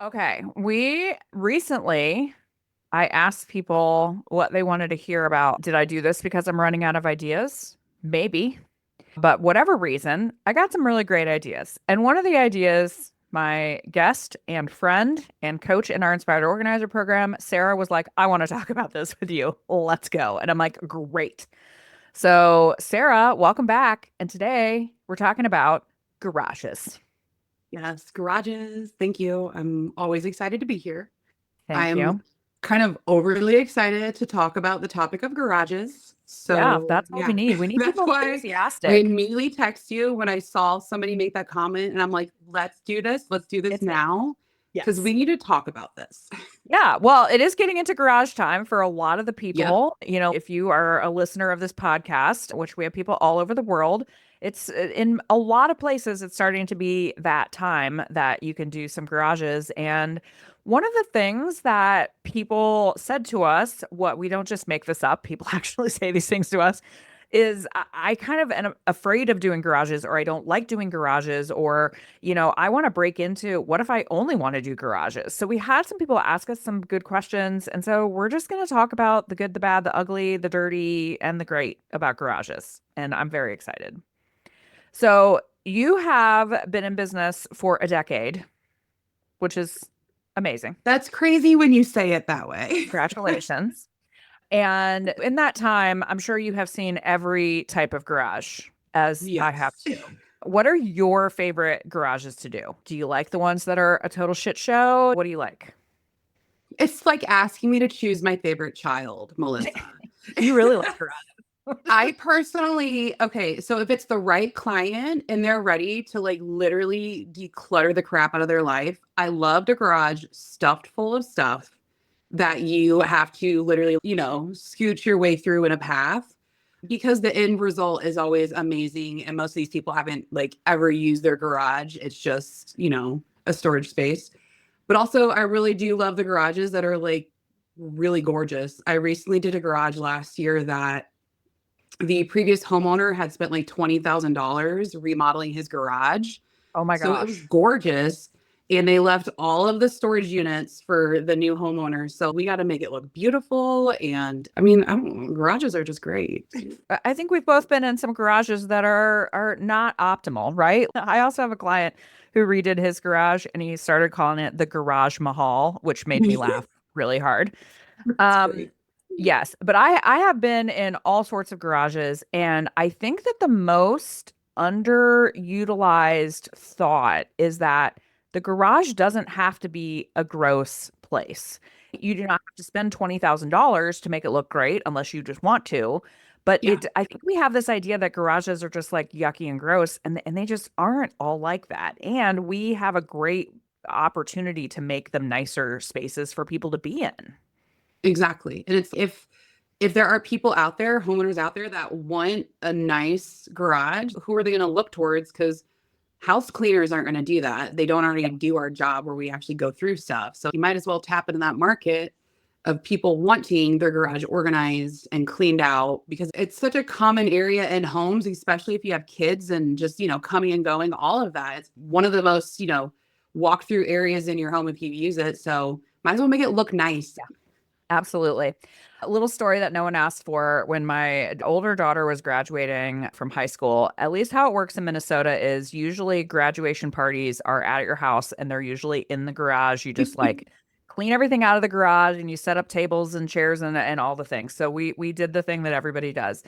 Okay, we recently I asked people what they wanted to hear about. Did I do this because I'm running out of ideas? Maybe. But whatever reason, I got some really great ideas. And one of the ideas, my guest and friend and coach in our Inspired Organizer program, Sarah, was like, I want to talk about this with you. Let's go. And I'm like, great. So, Sarah, welcome back. And today we're talking about garages. Yes, garages. Thank you. I'm always excited to be here. Thank I'm you. kind of overly excited to talk about the topic of garages. Yeah, So, that's all we yeah, need. We need that's people why I enthusiastic. immediately text you when I saw somebody make that comment. And I'm like, let's do this. Let's do this It's it. now because Yes. we need to talk about this. Yeah, well, it is getting into garage time for a lot of the Yep. people. If you are a listener of this podcast, which we have people all over the world, it's in a lot of places, it's starting to be that time that you can do some garages. And one of the things that people said to us, what we don't just make this up, people actually say these things to us, is I kind of am afraid of doing garages, or I don't like doing garages, or I want to break into what if I only want to do garages? So we had some people ask us some good questions. And so we're just going to talk about the good, the bad, the ugly, the dirty, and the great about garages. And I'm very excited. So you have been in business for a decade, which is amazing. That's crazy when you say it that way. Congratulations. And in that time, I'm sure you have seen every type of garage, as I have Yes. too. What are your favorite garages to do? Do you like the ones that are a total shit show? What do you like? It's like asking me to choose my favorite child, Melissa. You really like garage. I personally, okay, so if it's the right client and they're ready to like literally declutter the crap out of their life, I loved a garage stuffed full of stuff that you have to literally, scoot your way through in a path because the end result is always amazing. And most of these people haven't like ever used their garage. It's just, a storage space. But also, I really do love the garages that are like really gorgeous. I recently did a garage last year that the previous homeowner had spent like $20,000 remodeling his garage. Oh my So it was gosh. gorgeous. And they left all of the storage units for the new homeowner. So we got to make it look beautiful. And I mean, I don't, garages are just great. I think we've both been in some garages that are not optimal, right? I also have a client who redid his garage and he started calling it the Garage Mahal, which made me laugh really hard. That's Um, great. yes, but I have been in all sorts of garages, and I think that the most underutilized thought is that the garage doesn't have to be a gross place. You do not have to spend $20,000 to make it look great unless you just want to. But Yeah, I think we have this idea that garages are just like yucky and gross, and they just aren't all like that. And we have a great opportunity to make them nicer spaces for people to be in. exactly. And it's if there are people out there, homeowners out there that want a nice garage, who are they going to look towards? Because house cleaners aren't going to do that. They don't already do our job where we actually go through stuff. So you might as well tap into that market of people wanting their garage organized and cleaned out because it's such a common area in homes, especially if you have kids and just, coming and going, all of that. It's one of the most, walk through areas in your home if you use it. So might as well make it look nice. Absolutely. A little story that no one asked for when my older daughter was graduating from high school. At least how it works in Minnesota is usually graduation parties are at your house and they're usually in the garage. You just like clean everything out of the garage and you set up tables and chairs and all the things. So we did the thing that everybody does.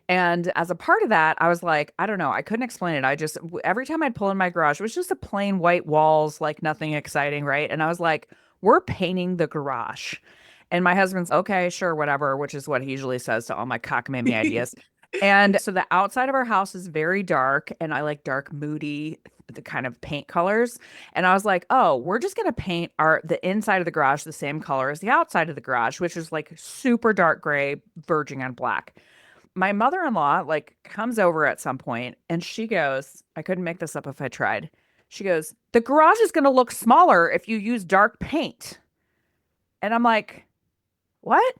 And as a part of that, I was like, I don't know, I couldn't explain it. Every time I'd pull in my garage, it was just a plain white walls, like nothing exciting, right? And I was like, we're painting the garage. And my husband's okay, sure, whatever, which is what he usually says to all my cockamamie ideas. And so the outside of our house is very dark, and I like dark, moody, the kind of paint colors. And I was like, oh, we're just gonna paint the inside of the garage the same color as the outside of the garage, which is like super dark gray, verging on black. My mother-in-law like comes over at some point and she goes, I couldn't make this up if I tried. She goes, the garage is gonna look smaller if you use dark paint. And I'm like, what?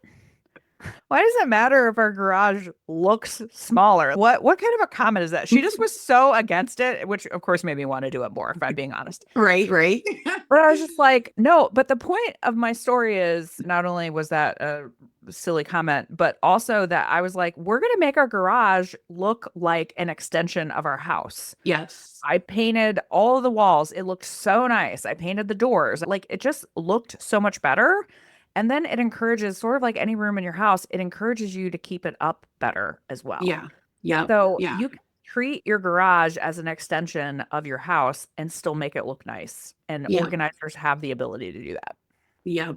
Why does it matter if our garage looks smaller? What kind of a comment is that? She just was so against it, which of course made me want to do it more, if I'm being honest. Right, right. But I was just like, no, but the point of my story is not only was that a silly comment, but also that I was like, we're going to make our garage look like an extension of our house. Yes. I painted all of the walls. It looked so nice. I painted the doors. Like it just looked so much better. And then it encourages, sort of like any room in your house, it encourages you to keep it up better as well. Yeah. Yep. So Yeah. you can treat your garage as an extension of your house and still make it look nice. And Yep. organizers have the ability to do that. Yep.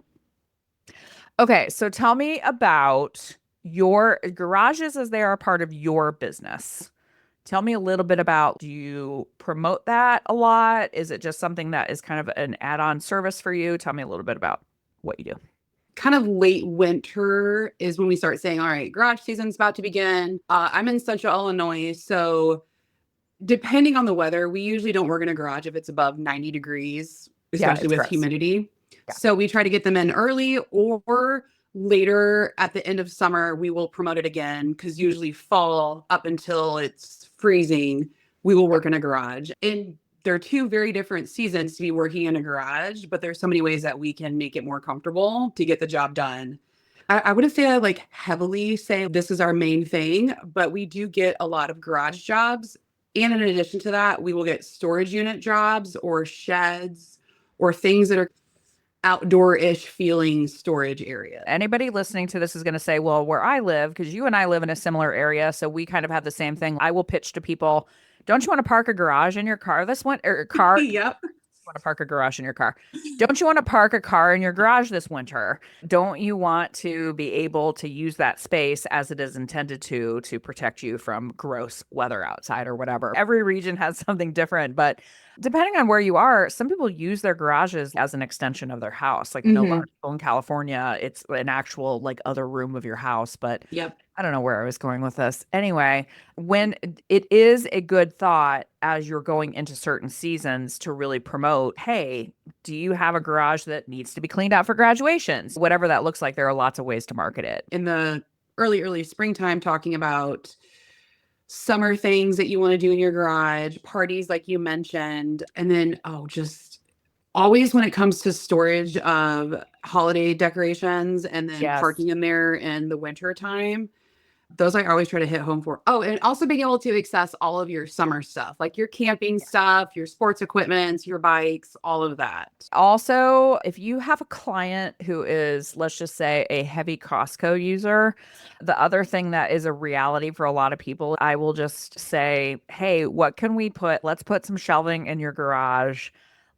Okay, so tell me about your garages as they are a part of your business. Tell me a little bit about, do you promote that a lot? Is it just something that is kind of an add-on service for you? Tell me a little bit about what you do. Kind of late winter is when we start saying, all right, garage season's about to begin. I'm in Central Illinois. So depending on the weather, we usually don't work in a garage if it's above 90 degrees, Yeah, especially it's with gross. humidity. Yeah. So we try to get them in early or later at the end of summer, we will promote it again because usually fall up until it's freezing, we will Yep. work in a garage. And they're two very different seasons to be working in a garage, but there's so many ways that we can make it more comfortable to get the job done. I wouldn't say I like heavily say this is our main thing, but we do get a lot of garage jobs. And in addition to that, we will get storage unit jobs or sheds or things that are outdoor-ish feeling storage area. Anybody listening to this is going to say, well, where I live, because you and I live in a similar area, so we kind of have the same thing. I will pitch to people, don't you want to park a garage in your car this winter? Or car, Yep. want to park a garage in your car. Don't you want to park a car in your garage this winter? Don't you want to be able to use that space as it is intended to protect you from gross weather outside or whatever? Every region has something different, but depending on where you are, some people use their garages as an extension of their house. Like I know a lot Hmm. of people in California, it's an actual like other room of your house, but Yep. I don't know where I was going with this. Anyway, when it is a good thought as you're going into certain seasons to really promote, hey, do you have a garage that needs to be cleaned out for graduations? Whatever that looks like, there are lots of ways to market it. In the early springtime, talking about summer things that you want to do in your garage, parties like you mentioned, and then just always when it comes to storage of holiday decorations and then Yes. parking in there in the winter time. Those I always try to hit home for. Oh, and also being able to access all of your summer stuff, like your camping stuff, your sports equipment, your bikes, all of that. Also, if you have a client who is, let's just say, a heavy Costco user, the other thing that is a reality for a lot of people, I will just say, hey, what can we put? Let's put some shelving in your garage.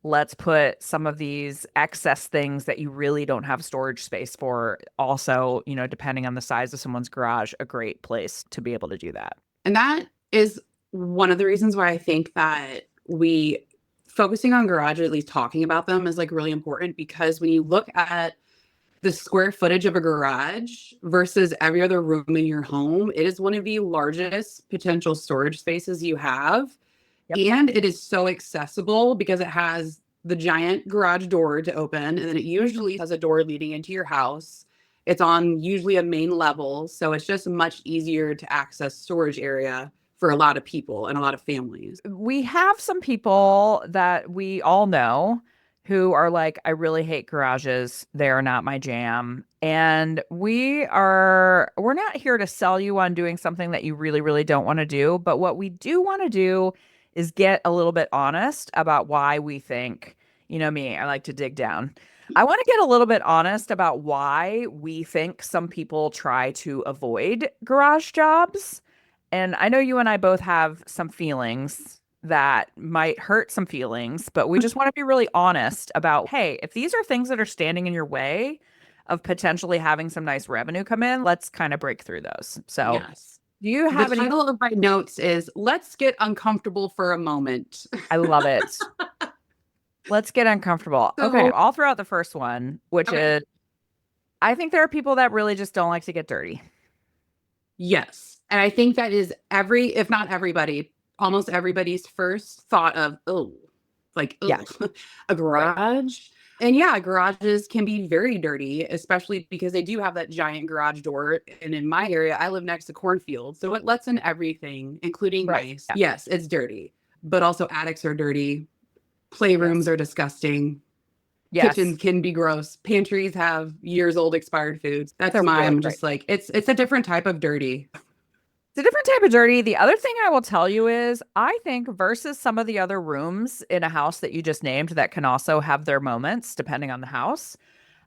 Let's put some of these excess things that you really don't have storage space for. Also, depending on the size of someone's garage, a great place to be able to do that. And that is one of the reasons why I think that we focusing on garage, or at least talking about them, is like really important because when you look at the square footage of a garage versus every other room in your home, it is one of the largest potential storage spaces you have. Yep. And it is so accessible because it has the giant garage door to open, and then it usually has a door leading into your house. It's on usually a main level, so it's just much easier to access storage area for a lot of people and a lot of families. We have some people that we all know who are like, I really hate garages. They are not my jam. And we're not here to sell you on doing something that you really, really don't want to do. But what we do want to do is get a little bit honest about why we think, me, I like to dig down. I want to get a little bit honest about why we think some people try to avoid garage jobs. And I know you and I both have some feelings that might hurt some feelings, but we just want to be really honest about, hey, if these are things that are standing in your way of potentially having some nice revenue come in, let's kind of break through those. So, Yes. do you The have any? title of my notes is Let's Get Uncomfortable for a Moment. I love it. Let's get uncomfortable. Okay, So, I'll throw out the first one, which okay. is I think there are people that really just don't like to get dirty. Yes. And I think that is if not everybody, almost everybody's first thought of, oh, like, Yeah, oh, a right. garage. And yeah, garages can be very dirty, especially because they do have that giant garage door. And in my area, I live next to cornfields. So it lets in everything, including Right. mice. Yeah. Yes, it's dirty, but also attics are dirty. Playrooms Yes. are disgusting. Yes. Kitchens can be gross. Pantries have years old expired foods. That's They're my, really I'm great. just like, it's a different type of dirty. It's a different type of dirty. The other thing I will tell you is I think versus some of the other rooms in a house that you just named that can also have their moments depending on the house.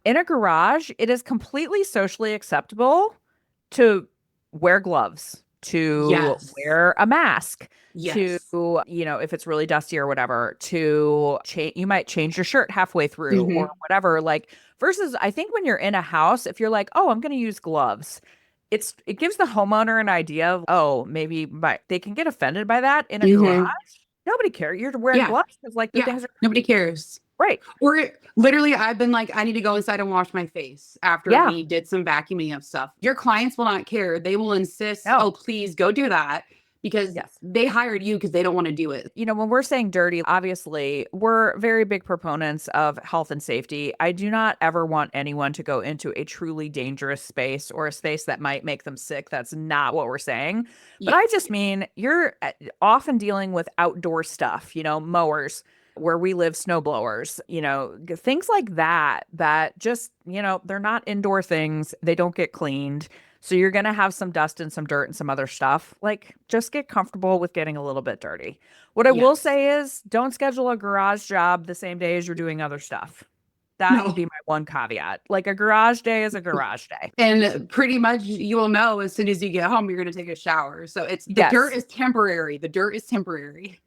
In a garage, it is completely socially acceptable to wear gloves, to Yes. wear a mask, to, Yes. if it's really dusty or whatever, to change, you might change your shirt halfway through or Hmm. whatever. Like, versus, I think when you're in a house, if you're like, oh, I'm going to use gloves, it gives the homeowner an idea of, oh, maybe they can get offended by that in a garage. Hmm. Nobody cares. You're wearing Yeah. gloves because like the Yeah. things are Nobody cares. right. Or literally, I've been like, I need to go inside and wash my face after Yeah. we did some vacuuming of stuff. Your clients will not care. They will insist, No. oh, please go do that because Yes. they hired you because they don't want to do it. When we're saying dirty, obviously, we're very big proponents of health and safety. I do not ever want anyone to go into a truly dangerous space or a space that might make them sick. That's not what we're saying. But I Yes. just mean you're often dealing with outdoor stuff, mowers. Where we live, snow blowers, things like that, that just, they're not indoor things. They don't get cleaned. So you're going to have some dust and some dirt and some other stuff. Like, just get comfortable with getting a little bit dirty. What I will Yes. say is don't schedule a garage job the same day as you're doing other stuff. That would No. be my one caveat. Like, a garage day is a garage day. And pretty much you will know as soon as you get home, you're going to take a shower. So it's the dirt Yes, is temporary. The dirt is temporary.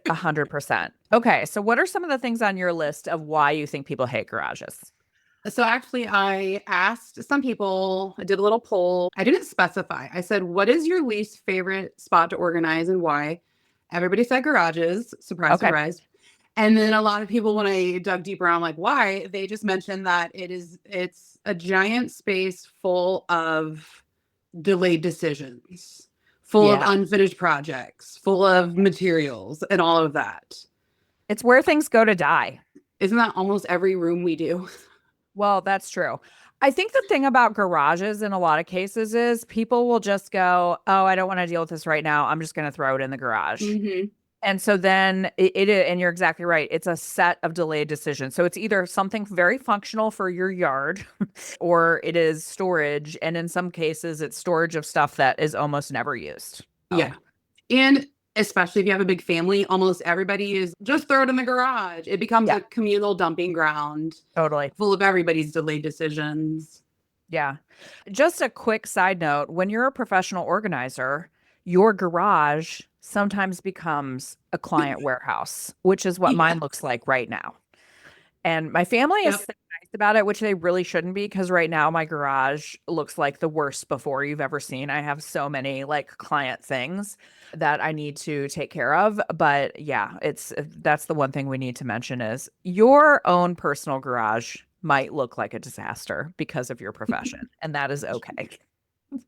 100%. Okay, so what are some of the things on your list of why you think people hate garages? So actually, I asked some people, I did a little poll. I didn't specify. I said, what is your least favorite spot to organize and why? Everybody said garages. Surprise, Okay. surprise. And then a lot of people, when I dug deeper on like why, they just mentioned that it's a giant space full of delayed decisions, full of Yeah. unfinished projects, full of materials and all of that. It's where things go to die. Isn't that almost every room we do? Well, that's true. I think the thing about garages in a lot of cases is people will just go, "Oh, I don't want to deal with this right now. I'm just going to throw it in the garage." Hmm. And so then and you're exactly right. It's a set of delayed decisions. So it's either something very functional for your yard or it is storage. And in some cases, it's storage of stuff that is almost never used. Yeah. Oh, And especially if you have a big family, almost everybody is just throw it in the garage. It becomes yeah, a communal dumping ground totally. full of everybody's delayed decisions. Yeah. Just a quick side note, when you're a professional organizer, your garage sometimes becomes a client warehouse, which is what Yeah. mine looks like right now. And my family is Yep. so nice about it, which they really shouldn't be, because right now my garage looks like the worst before you've ever seen. I have so many like client things that I need to take care of. But yeah, that's the one thing we need to mention is your own personal garage might look like a disaster because of your profession, and that is okay.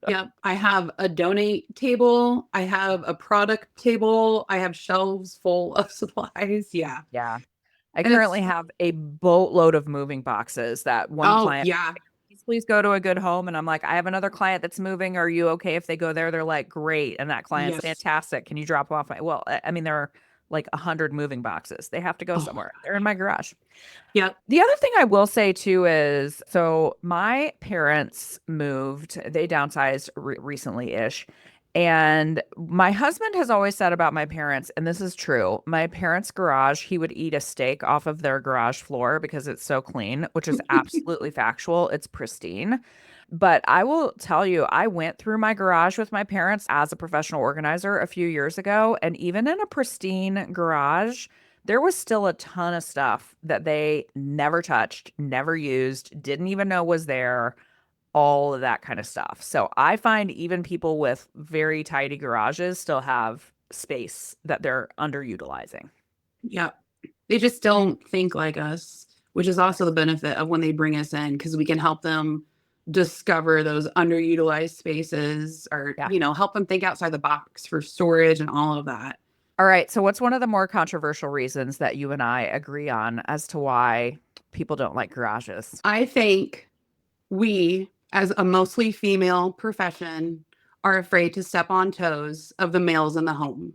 Yep. I have a donate table. I have a product table. I have shelves full of supplies. Yeah. Yeah. I And currently it's, have a boatload of moving boxes that one oh, client, yeah. please go to a good home. And I'm like, I have another client that's moving. Are you okay if they go there? They're like, great. And that client's Yes. fantastic. Can you drop off well, I mean, there are like 100 moving boxes. They have to go Oh, somewhere. They're in my garage. yep. The other thing I will say too is so my parents moved, they downsized recently ish. And my husband has always said about my parents, and this is true, my parents' garage, he would eat a steak off of their garage floor because it's so clean, which is absolutely factual. It's pristine. But I will tell you, I went through my garage with my parents as a professional organizer a few years ago. And even in a pristine garage, there was still a ton of stuff that they never touched, never used, didn't even know was there, all of that kind of stuff. So I find even people with very tidy garages still have space that they're underutilizing. Yep. They just don't think like us, which is also the benefit of when they bring us in because we can help them discover those underutilized spaces or, Yeah. help them think outside the box for storage and all of that. All right. So, what's one of the more controversial reasons that you and I agree on as to why people don't like garages? I think we, as a mostly female profession, are afraid to step on toes of the males in the home.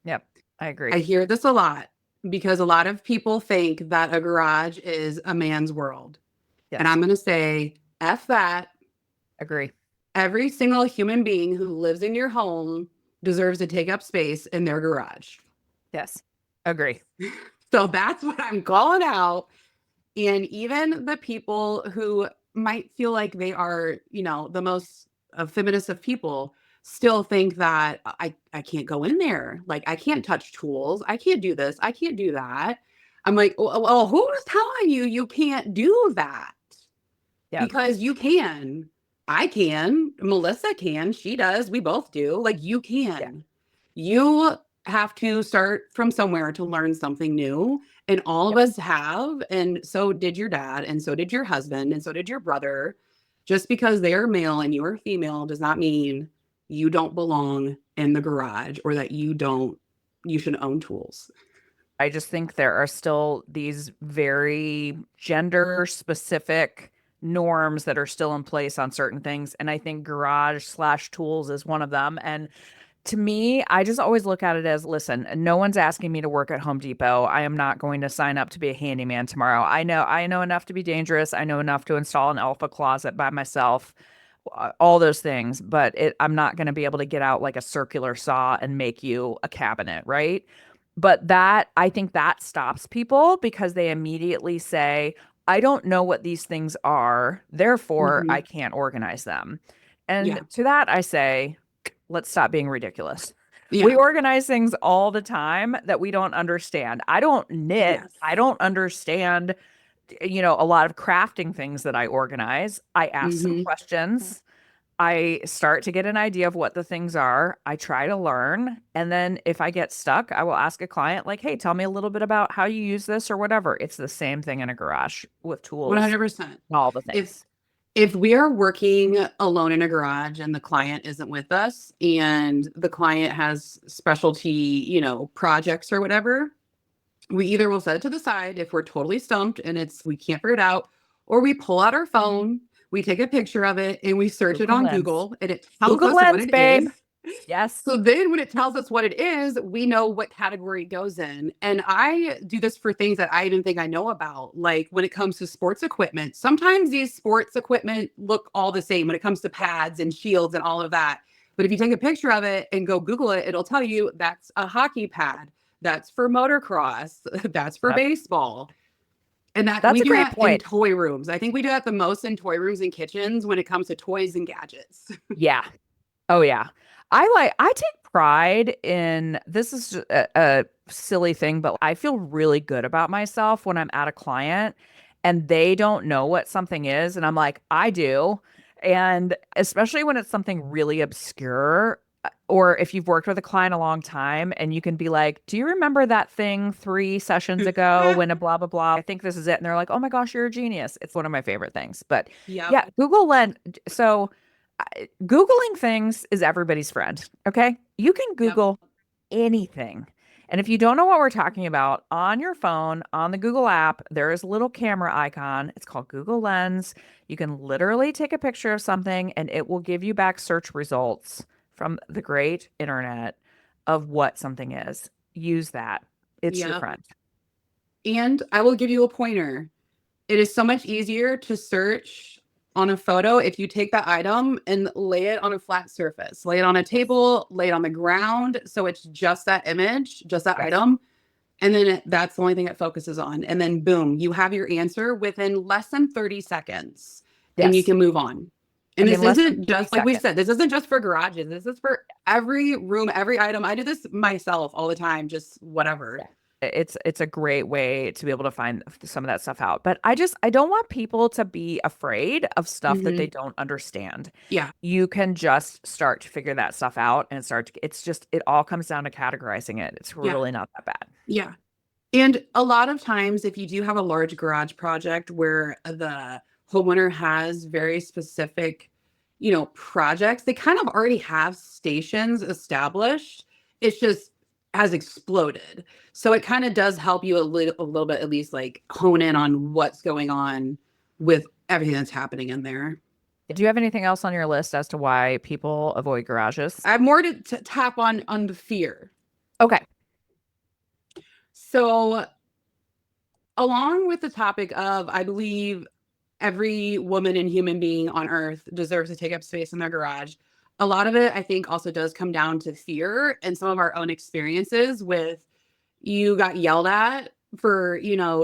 Yep, I I agree. hear this a lot because a lot of people think that a garage is a man's world. And Yes, I'm going to say, F that. agree. Every single human being who lives in your home deserves to take up space in their garage. Yes, agree. So that's what I'm calling out. And even the people who might feel like they are, the most feminist of people still think that I can't go in there. Like, I can't touch tools. I can't do this. I can't do that. I'm like, well, who's telling you you can't do that? Yep. Because you can. I can. Melissa can. She does. We both do. Like, you Yeah. can. You have to start from somewhere to learn something new. And all of Yep. us have. And so did your dad. And so did your husband. And so did your brother. Just because they are male and you are female does not mean you don't belong in the garage or that you should own tools. I just think there are still these very gender specific norms that are still in place on certain things. And I think garage slash tools is one of them. And to me, I just always look at it as, listen, no one's asking me to work at Home Depot. I am not going to sign up to be a handyman tomorrow. I know enough to be dangerous. I know enough to install an alpha closet by myself, all those things, but I'm not going to be able to get out like a circular saw and make you a cabinet, right? But that, I think that stops people because they immediately say, I don't know what these things are, therefore I Mhm. can't organize them. And Yeah. to that I say, let's stop being ridiculous. We Yeah. organize things all the time that we don't understand. I don't knit. Yes. I don't understand, a lot of crafting things that I organize. I ask some Hmm. questions. I start to get an idea of what the things are. I try to learn. And then if I get stuck, I will ask a client, like, hey, tell me a little bit about how you use this or whatever. It's the same thing in a garage with tools, 100%. all the If things. if we are working alone in a garage and the client isn't with us and the client has specialty, projects or whatever, we either will set it to the side if we're totally stumped and we can't figure it out, or we pull out our phone, we take a picture of it and we search it Google on Lens. Google and it tells Google us what Lens, it is. babe. Yes. So then when it tells us what it is, we know what category it goes in. And I do this for things that I didn't think I know about. Like when it comes to sports equipment, sometimes these sports equipment look all the same when it comes to pads and shields and all of that. But if you take a picture of it and go Google it, it'll tell you that's a hockey pad, that's for motocross, that's for Yep. baseball. And that That's we a do great that in point. toy rooms. I think we do that the most in toy rooms and kitchens when it comes to toys and gadgets. Yeah. Oh yeah. I take pride in this is a silly thing, but I feel really good about myself when I'm at a client and they don't know what something is and I'm like, I do. And especially when it's something really obscure or if you've worked with a client a long time and you can be like, do you remember that thing 3 sessions ago when a blah blah blah? I think this is it. And they're like, oh my gosh, you're a genius. It's one of my favorite things. But Yep. yeah, Google Lens. So Googling things is everybody's friend. Okay. You can Yep. Google anything. And if you don't know what we're talking about on your phone, on the Google app, there is a little camera icon. It's called Google Lens. You can literally take a picture of something and it will give you back search results from the great internet of what something is. Use that. It's your Yep. friend. And I will give you a pointer. It is so much easier to search on a photo if you take that item and lay it on a flat surface, lay it on a Yes. table, lay it on the ground. So it's just that image, just that Yes. item. And then that's the only thing it focuses on. And then boom, you have your answer within less than 30 seconds and you Yes. can move on. I And mean, this less than isn't 30 just like we've seconds. said, this isn't just for garages. This is for every room, every item. I do this myself all the time, just whatever. Yeah. It's a great way to be able to find some of that stuff out. But I don't want people to be afraid of stuff that they Hmm. don't understand. Yeah. You can just start to figure that stuff out and it's just it all comes down to categorizing it. It's Yeah. really not that bad. Yeah. And a lot of times, if you do have a large garage project where the homeowner has very specific, projects, they kind of already have stations established. It's just has exploded. So it kind of does help you a little bit, at least like hone in on what's going on with everything that's happening in there. Do you have anything else on your list as to why people avoid garages? I have more to tap on the fear. Okay. So along with the topic of, I believe every woman and human being on earth deserves to take up space in their garage. A lot of it, I think, also does come down to fear and some of our own experiences with you got yelled at for,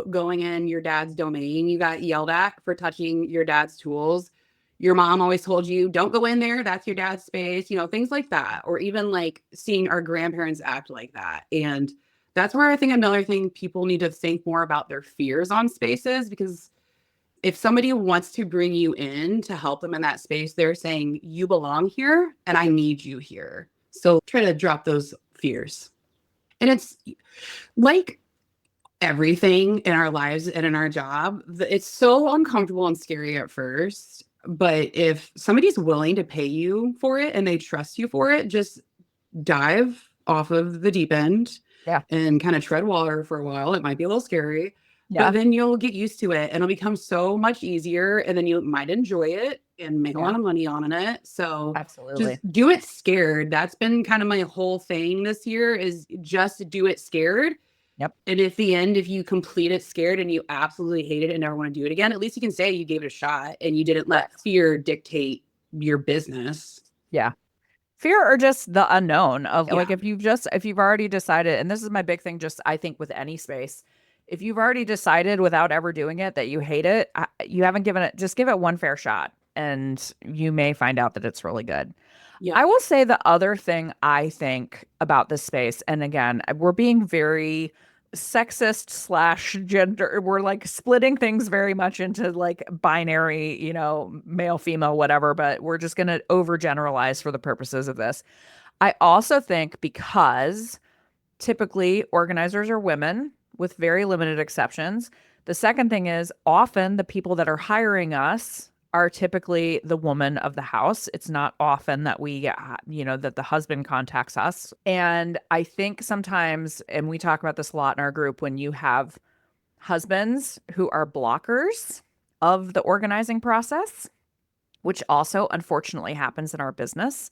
going in your dad's domain. You got yelled at for touching your dad's tools. Your mom always told you, don't go in there. That's your dad's space, things like that. Or even like seeing our grandparents act like that. And that's where I think another thing people need to think more about their fears on spaces, because if somebody wants to bring you in to help them in that space, they're saying, you belong here and I need you here. So try to drop those fears. And it's like everything in our lives and in our job, it's so uncomfortable and scary at first. But if somebody's willing to pay you for it and they trust you for it, just dive off of the deep end Yeah. and kind of tread water for a while. It might be a little scary, Yeah. but then you'll get used to it and it'll become so much easier. And then you might enjoy it and make a Yeah. lot of money on it. So Absolutely. just do it scared. That's been kind of my whole thing this year, is just do it scared. Yep. And at the end, if you complete it scared and you absolutely hate it and never want to do it again, at least you can say you gave it a shot and you didn't let Correct. fear dictate your business. Yeah. Fear or just the unknown of like Yeah. if you've already decided, and this is my big thing, just I think with any space, if you've already decided without ever doing it that you hate it, you haven't given it, just give it one fair shot and you may find out that it's really good. Yep. I will say the other thing I think about this space, and again, we're being very sexist slash gender, we're like splitting things very much into like binary, male, female, whatever, but we're just going to overgeneralize for the purposes of this. I also think because typically organizers are women with very limited exceptions. The second thing is often the people that are hiring us are typically the woman of the house. It's not often that that the husband contacts us. And I think sometimes, and we talk about this a lot in our group, when you have husbands who are blockers of the organizing process, which also unfortunately happens in our business,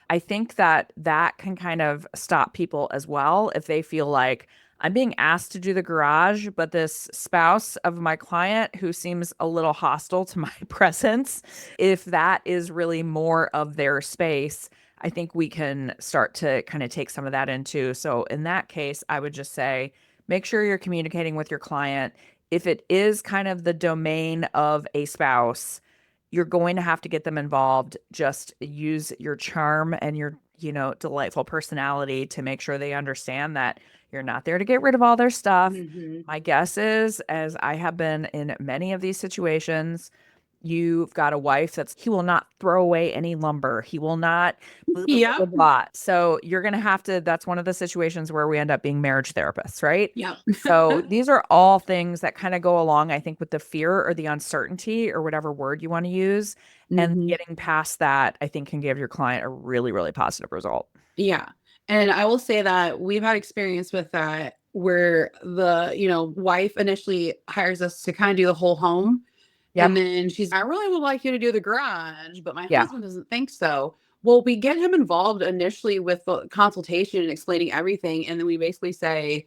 I think that that can kind of stop people as well if they feel like I'm being asked to do the garage, but this spouse of my client who seems a little hostile to my presence, if that is really more of their space, I think we can start to kind of take some of that into. So in that case, I would just say make sure you're communicating with your client. If it is kind of the domain of a spouse, you're going to have to get them involved. Just use your charm and your, delightful personality to make sure they understand that you're not there to get rid of all their stuff. Mm-hmm. My guess is, as I have been in many of these situations, you've got a wife he will not throw away any lumber. He will not blah, blah, blah, blah, Yep. blah. So you're going to have to, that's one of the situations where we end up being marriage therapists, right? Yep. So these are all things that kind of go along, I think, with the fear or the uncertainty or whatever word you want to use. And Mm-hmm. getting past that, I think, can give your client a really, really positive result. Yeah. And I will say that we've had experience with that where the, wife initially hires us to kind of do the whole home. And Yep. then I really would like you to do the garage, but my Yeah. husband doesn't think so. Well, we get him involved initially with the consultation and explaining everything. And then we basically say,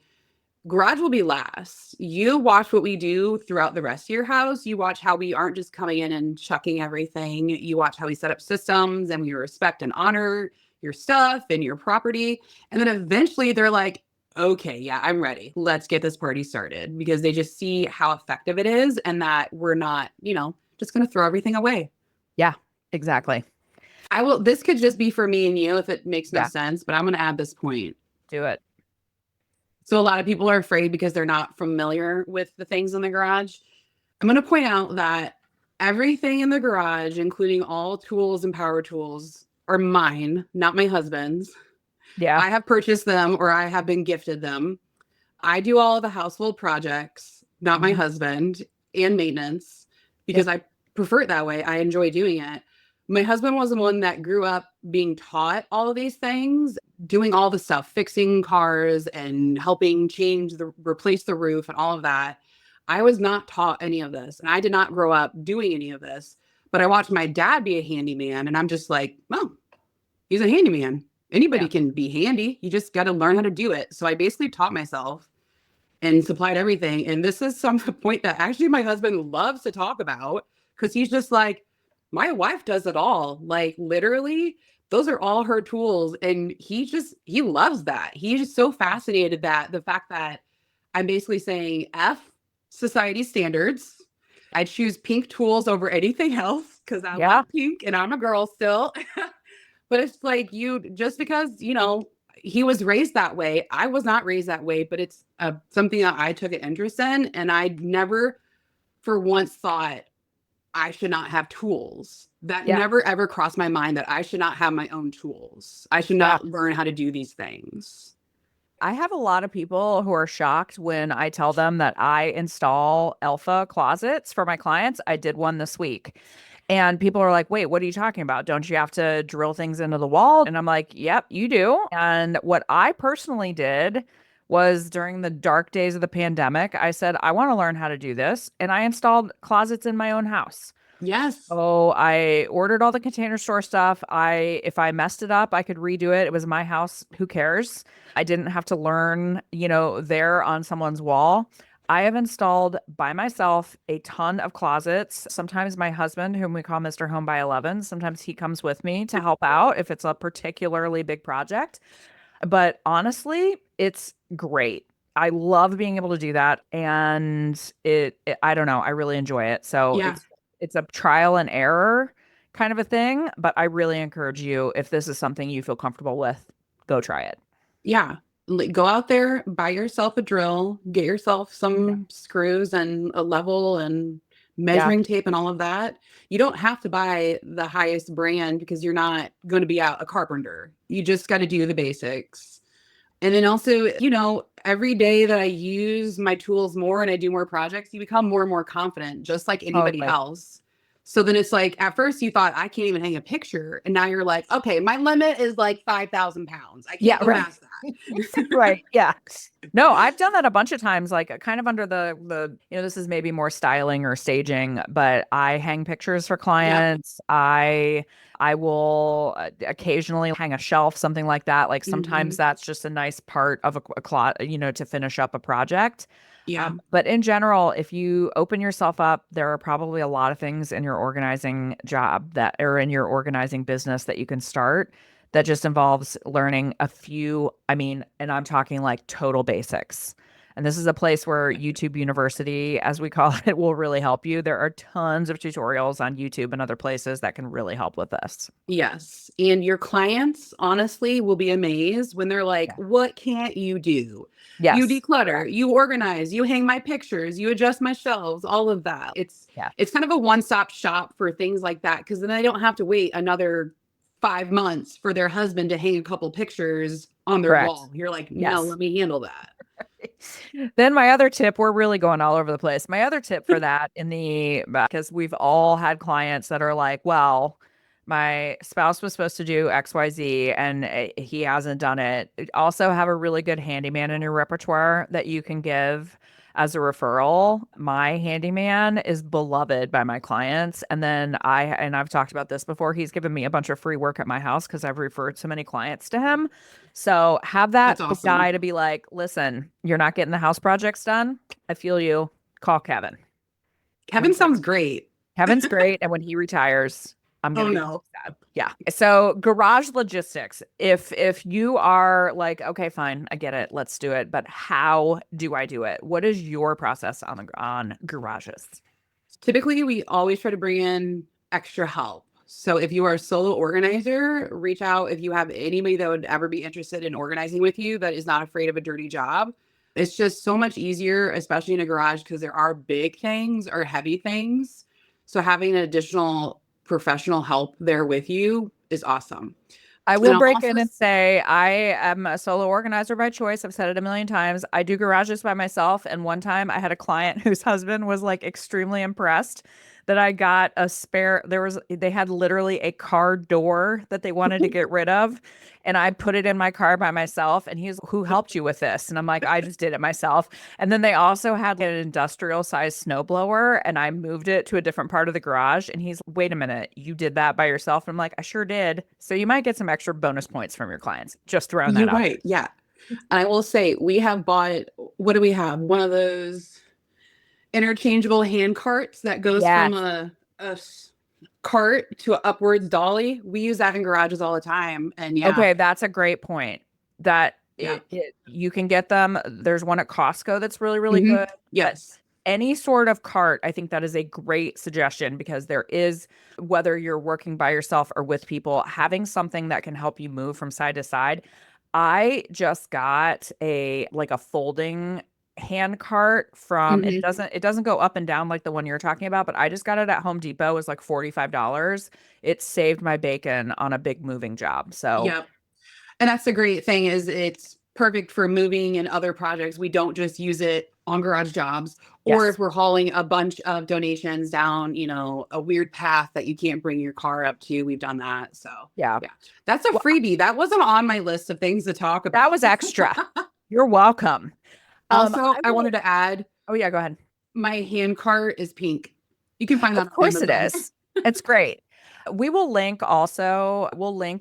garage will be last. You watch what we do throughout the rest of your house. You watch how we aren't just coming in and chucking everything. You watch how we set up systems and we respect and honor your stuff and your property. And then eventually they're like, okay, yeah, I'm ready. Let's get this party started, because they just see how effective it is and that we're not, just going to throw everything away. Yeah. Exactly. This could just be for me and you if it makes no Yeah. sense, but I'm going to add this point. Do it. So a lot of people are afraid because they're not familiar with the things in the garage. I'm going to point out that everything in the garage, including all tools and power tools, are mine, not my husband's. Yeah. I have purchased them or I have been gifted them. I do all of the household projects, not my Mhm. husband, and maintenance, because Yep. I prefer it that way. I enjoy doing it. My husband was the one that grew up being taught all of these things, doing all the stuff, fixing cars and helping replace the roof and all of that. I was not taught any of this, and I did not grow up doing any of this. But I watched my dad be a handyman, and I'm just like, oh, he's a handyman. Anybody Yeah. can be handy. You just got to learn how to do it. So I basically taught myself and supplied everything. And this is some point that actually my husband loves to talk about because he's just like, my wife does it all. Like literally, those are all her tools. And he loves that. He's just so fascinated that the fact that I'm basically saying F society standards. I choose pink tools over anything else because I Yeah. like pink and I'm a girl still. But it's like just because, he was raised that way. I was not raised that way, but it's something that I took an interest in. And I never for once thought I should not have tools. That Yeah. never ever crossed my mind that I should not have my own tools. I should Yeah. not learn how to do these things. I have a lot of people who are shocked when I tell them that I install alpha closets for my clients. I did one this week. And people are like, wait, what are you talking about? Don't you have to drill things into the wall? And I'm like, yep, you do. And what I personally did was during the dark days of the pandemic, I said, I want to learn how to do this. And I installed closets in my own house. Yes. Oh, I ordered all the Container Store stuff. If I messed it up, I could redo it. It was my house. Who cares? I didn't have to learn, there on someone's wall. I have installed by myself a ton of closets. Sometimes my husband, whom we call Mr. Home by 11, sometimes he comes with me to help out if it's a particularly big project. But honestly, it's great. I love being able to do that, and I don't know, I really enjoy it. So Yeah. it's a trial and error kind of a thing, but I really encourage you, if this is something you feel comfortable with, go try it. Yeah. Go out there, buy yourself a drill, get yourself Yeah. some screws and a level and Yeah. measuring tape and all of that. You don't have to buy the highest brand because you're not going to be out a carpenter. You just got to do the basics. And then also, every day that I use my tools more and I do more projects, you become more and more confident, just like anybody Totally. else. So then it's like, at first you thought, I can't even hang a picture. And now you're like, okay, my limit is like 5,000 pounds. I Yeah, can't go right. past that. Right. Yeah. No, I've done that a bunch of times, like kind of under this is maybe more styling or staging, but I hang pictures for Yep. clients. I will occasionally hang a shelf, something like that. Like sometimes Hmm. that's just a nice part of a clot, to finish up a project. Yeah. But in general, if you open yourself up, there are probably a lot of things in your organizing job that or in your organizing business that you can start that just involves learning a few, and I'm talking like total basics. And this is a place where YouTube University, as we call it, will really help you. There are tons of tutorials on YouTube and other places that can really help with this. Yes. And your clients, honestly, will be amazed when they're like, Yeah. what can't you do? You Yes. declutter, you organize, you hang my pictures, you adjust my shelves, all of that. Yeah. It's kind of a one-stop shop for things like that because then they don't have to wait another 5 months for their husband to hang a couple pictures on their Correct. wall. You're like, no, Yes. let me handle that. Then my other tip, we're really going all over the place. My other tip for that because we've all had clients that are like, well, my spouse was supposed to do XYZ and he hasn't done it. Also have a really good handyman in your repertoire that you can give as a referral. My handyman is beloved by my clients. And I've talked about this before. He's given me a bunch of free work at my house because I've referred so many clients to him. So have That's that awesome. guy to be like, listen, you're not getting the house projects done. I feel you. Call Kevin. When Kevin he, sounds great. Kevin's great. And when he retires, I'm Oh gonna be no. sad. Yeah. So garage logistics. If you are like, okay, fine, I get it, let's do it. But how do I do it? What is your process on garages? Typically, we always try to bring in extra help. So if you are a solo organizer, reach out if you have anybody that would ever be interested in organizing with you that is not afraid of a dirty job. It's just so much easier, especially in a garage, because there are big things or heavy things. So having an additional professional help there with you is awesome. I And will I'll break also in and say I am a solo organizer by choice. I've said it a million times. I do garages by myself. And one time I had a client whose husband was like extremely impressed that I got a spare. They had literally a car door that they wanted to get rid of. And I put it in my car by myself. And he's, who helped you with this? And I'm like, I just did it myself. And then they also had an industrial sized snowblower, and I moved it to a different part of the garage. And he's, wait a minute, you did that by yourself? And I'm like, I sure did. So you might get some extra bonus points from your clients. Just throwing that You're out right. Yeah. And I will say, we have bought, what do we have? One of those interchangeable hand carts that goes there. from Yes. a cart to an upwards dolly. We use that in garages all the time. And yeah, Okay, that's a great point. That yeah. you can get them. There's one at Costco that's really, really Hmm. good. But Yes. any sort of cart, I think that is a great suggestion because there is, whether you're working by yourself or with people, having something that can help you move from side to side. I just got a folding hand cart from Hmm. it doesn't go up and down like the one you're talking about, but I just got it at Home Depot. It was like $45. It saved my bacon on a big moving job. So Yep. And that's the great thing is it's perfect for moving and other projects. We don't just use it on garage jobs or yes. if we're hauling a bunch of donations down, a weird path that you can't bring your car up to. We've done that. So Yeah. yeah, that's a Well, freebie. That wasn't on my list of things to talk that about. was extra. You're welcome. Also, I I will. wanted to add Oh yeah, go ahead. my hand cart is pink. You can find that Of on course it Amazon. is. It's great. We'll link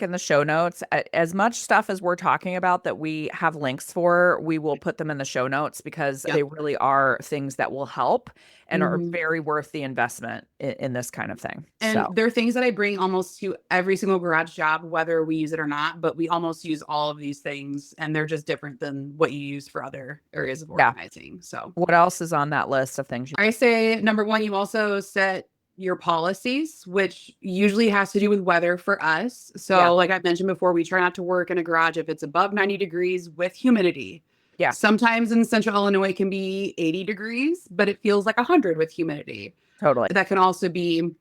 in the show notes. As much stuff as we're talking about that we have links for, we will put them in the show notes because they Yep. really are things that will help and are Mhm. very worth the investment in this kind of thing. And So, there are things that I bring almost to every single garage job, whether we use it or not, but we almost use all of these things and they're just different than what you use for other areas of yeah. organizing. So What else is on that list of things? I say number one, you also set your policies, which usually has to do with weather for us. Yeah. So, like I mentioned before, we try not to work in a garage if it's above 90 degrees with humidity. Yeah. Sometimes in central Illinois it can be 80 degrees, but it feels like 100 with humidity. Totally. That can also be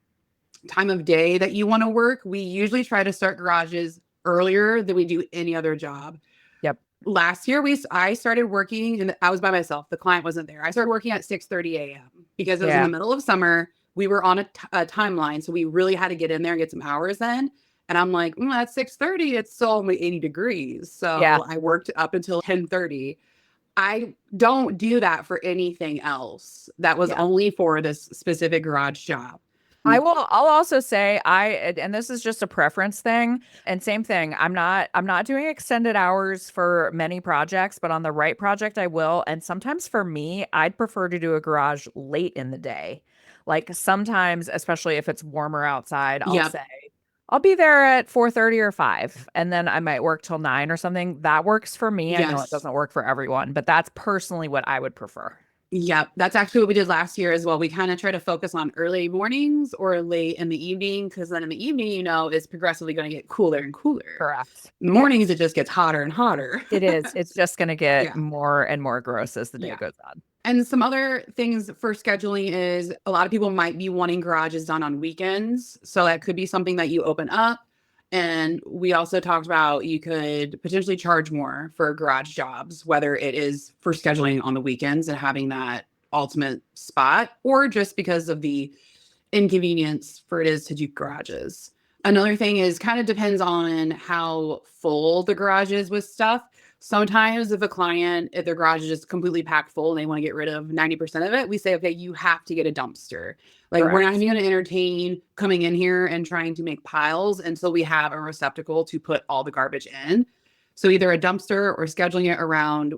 time of day that you want to work. We usually try to start garages earlier than we do any other job. Yep. Last year I started working and I was by myself. The client wasn't there. I started working at 6:30 a.m. because it was in the Yeah. middle of summer. We were on a timeline, so we really had to get in there and get some hours in. And I'm like, at 6:30, it's still only 80 degrees. Yeah. So I worked up until 10:30. I don't do that for anything else. That was Yeah. only for this specific garage job. I'll also say and this is just a preference thing. And same thing. I'm not doing extended hours for many projects, but on the right project I will. And sometimes for me, I'd prefer to do a garage late in the day. Like sometimes, especially if it's warmer outside, I'll Yep. say I'll be there at 4:30 or 5, and then I might work till 9 or something. That works for me. I know it Yes. doesn't work for everyone, but that's personally what I would prefer. Yep. That's actually what we did last year as well. We kind of try to focus on early mornings or late in the evening because then in the evening, it's progressively going to get cooler and cooler. Correct. Mornings, it just gets hotter and hotter. It is. It's just going to get Yeah. more and more gross as the day Yeah. goes on. And some other things for scheduling is a lot of people might be wanting garages done on weekends. So that could be something that you open up. And we also talked about you could potentially charge more for garage jobs, whether it is for scheduling on the weekends and having that ultimate spot, or just because of the inconvenience for it is to do garages. Another thing is kind of depends on how full the garage is with stuff. Sometimes if their garage is just completely packed full and they want to get rid of 90% of it, we say, okay, you have to get a dumpster. Like we're not Correct. even going to entertain coming in here and trying to make piles until we have a receptacle to put all the garbage in. So either a dumpster or scheduling it around,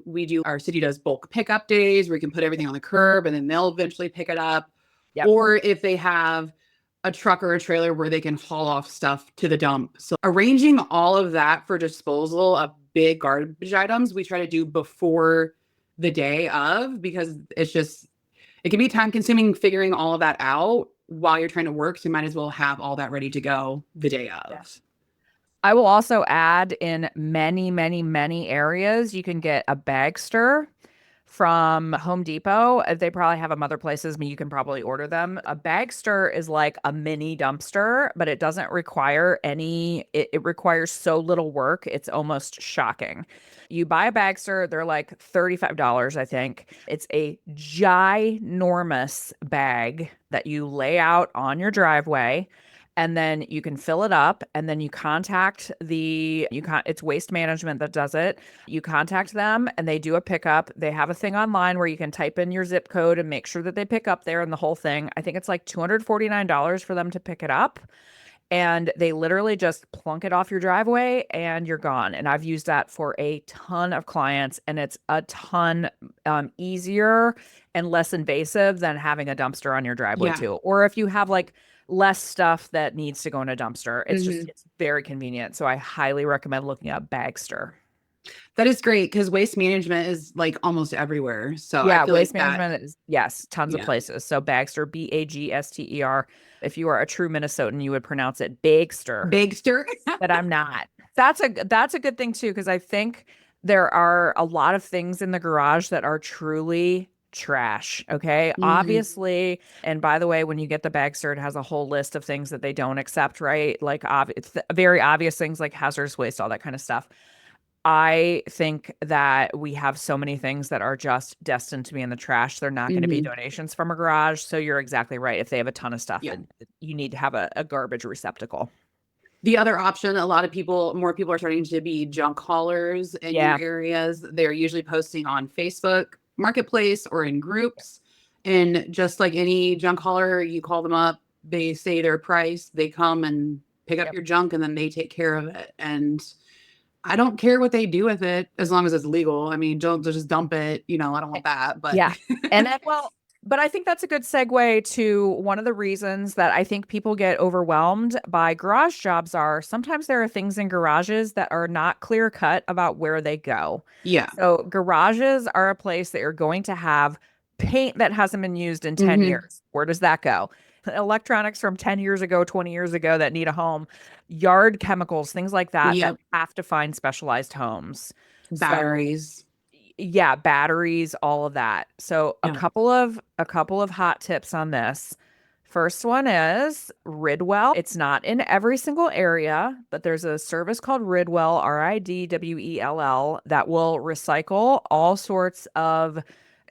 our city does bulk pickup days where you can put everything on the curb and then they'll eventually pick it up. Yep. Or if they have a truck or a trailer where they can haul off stuff to the dump. So arranging all of that for disposal of big garbage items, we try to do before the day of because it can be time consuming figuring all of that out while you're trying to work. So you might as well have all that ready to go the day Yeah. of. I will also add in many, many, many areas, you can get a bagster from Home Depot. They probably have them other places. I mean, you can probably order them. A Bagster is like a mini dumpster, but it doesn't require it requires so little work. It's almost shocking. You buy a Bagster, they're like $35, I think. It's a ginormous bag that you lay out on your driveway, and then you can fill it up, and then you contact it's Waste Management that does it. You contact them and they do a pickup. They have a thing online where you can type in your zip code and make sure that they pick up there, and the whole thing. I think it's like $249 for them to pick it up. And they literally just plunk it off your driveway and you're gone. And I've used that for a ton of clients, and it's a ton easier and less invasive than having a dumpster on your driveway Yeah. too. Or if you have like less stuff that needs to go in a dumpster, Mhm. it's very convenient. So I highly recommend looking up Bagster. That is great because waste management is like almost everywhere. So I Yeah, feel like Waste that, Management is, yes, tons of yeah. places. So Bagster, Bagster. If you are a true Minnesotan, you would pronounce it Bagster, Bagster. but I'm not. That's a good thing too, because I think there are a lot of things in the garage that are truly trash. Okay. Mhm. Obviously, and by the way, when you get the Bagster, it has a whole list of things that they don't accept, right? Like it's very obvious things like hazardous waste, all that kind of stuff. I think that we have so many things that are just destined to be in the trash. They're not going to be Mhm. donations from a garage. So you're exactly right. If they have a ton of stuff, Yeah. then you need to have a garbage receptacle. The other option, a lot of people, more people are starting to be junk haulers in your Yeah. areas. They're usually posting on Facebook Marketplace or in groups. And just like any junk hauler, you call them up, they say their price, they come and pick up Yep. your junk and then they take care of it. And I don't care what they do with it as long as it's legal. I mean, don't just dump it. I don't want that. But Yeah. And then, well, but I think that's a good segue to one of the reasons that I think people get overwhelmed by garage jobs are sometimes there are things in garages that are not clear cut about where they go. yeah. So garages are a place that you're going to have paint that hasn't been used in 10 Hmm. years. Where does that go? Electronics from 10 years ago, 20 years ago that need a home, yard chemicals, things like that, that Yep. have to find specialized homes. So Batteries. yeah, batteries, all of that. So Yeah. a couple of hot tips on this. First one is Ridwell. It's not in every single area, but there's a service called Ridwell, Ridwell, that will recycle all sorts of,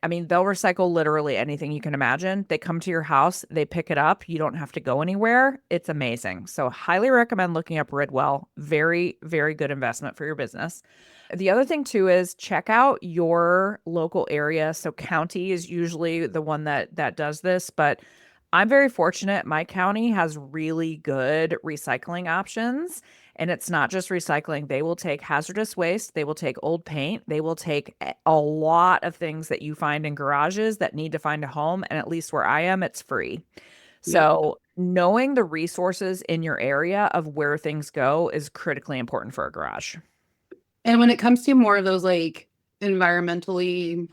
I mean, they'll recycle literally anything you can imagine. They come to your house, they pick it up, you don't have to go anywhere. It's amazing. So highly recommend looking up Ridwell. Very, very good investment for your business. The other thing too is check out your local area. So county is usually the one that does this, but I'm very fortunate. My county has really good recycling options, and it's not just recycling. They will take hazardous waste, they will take old paint, they will take a lot of things that you find in garages that need to find a home, and at least where I am, it's free. Yep. So, knowing the resources in your area of where things go is critically important for a garage. And when it comes to more of those like environmentally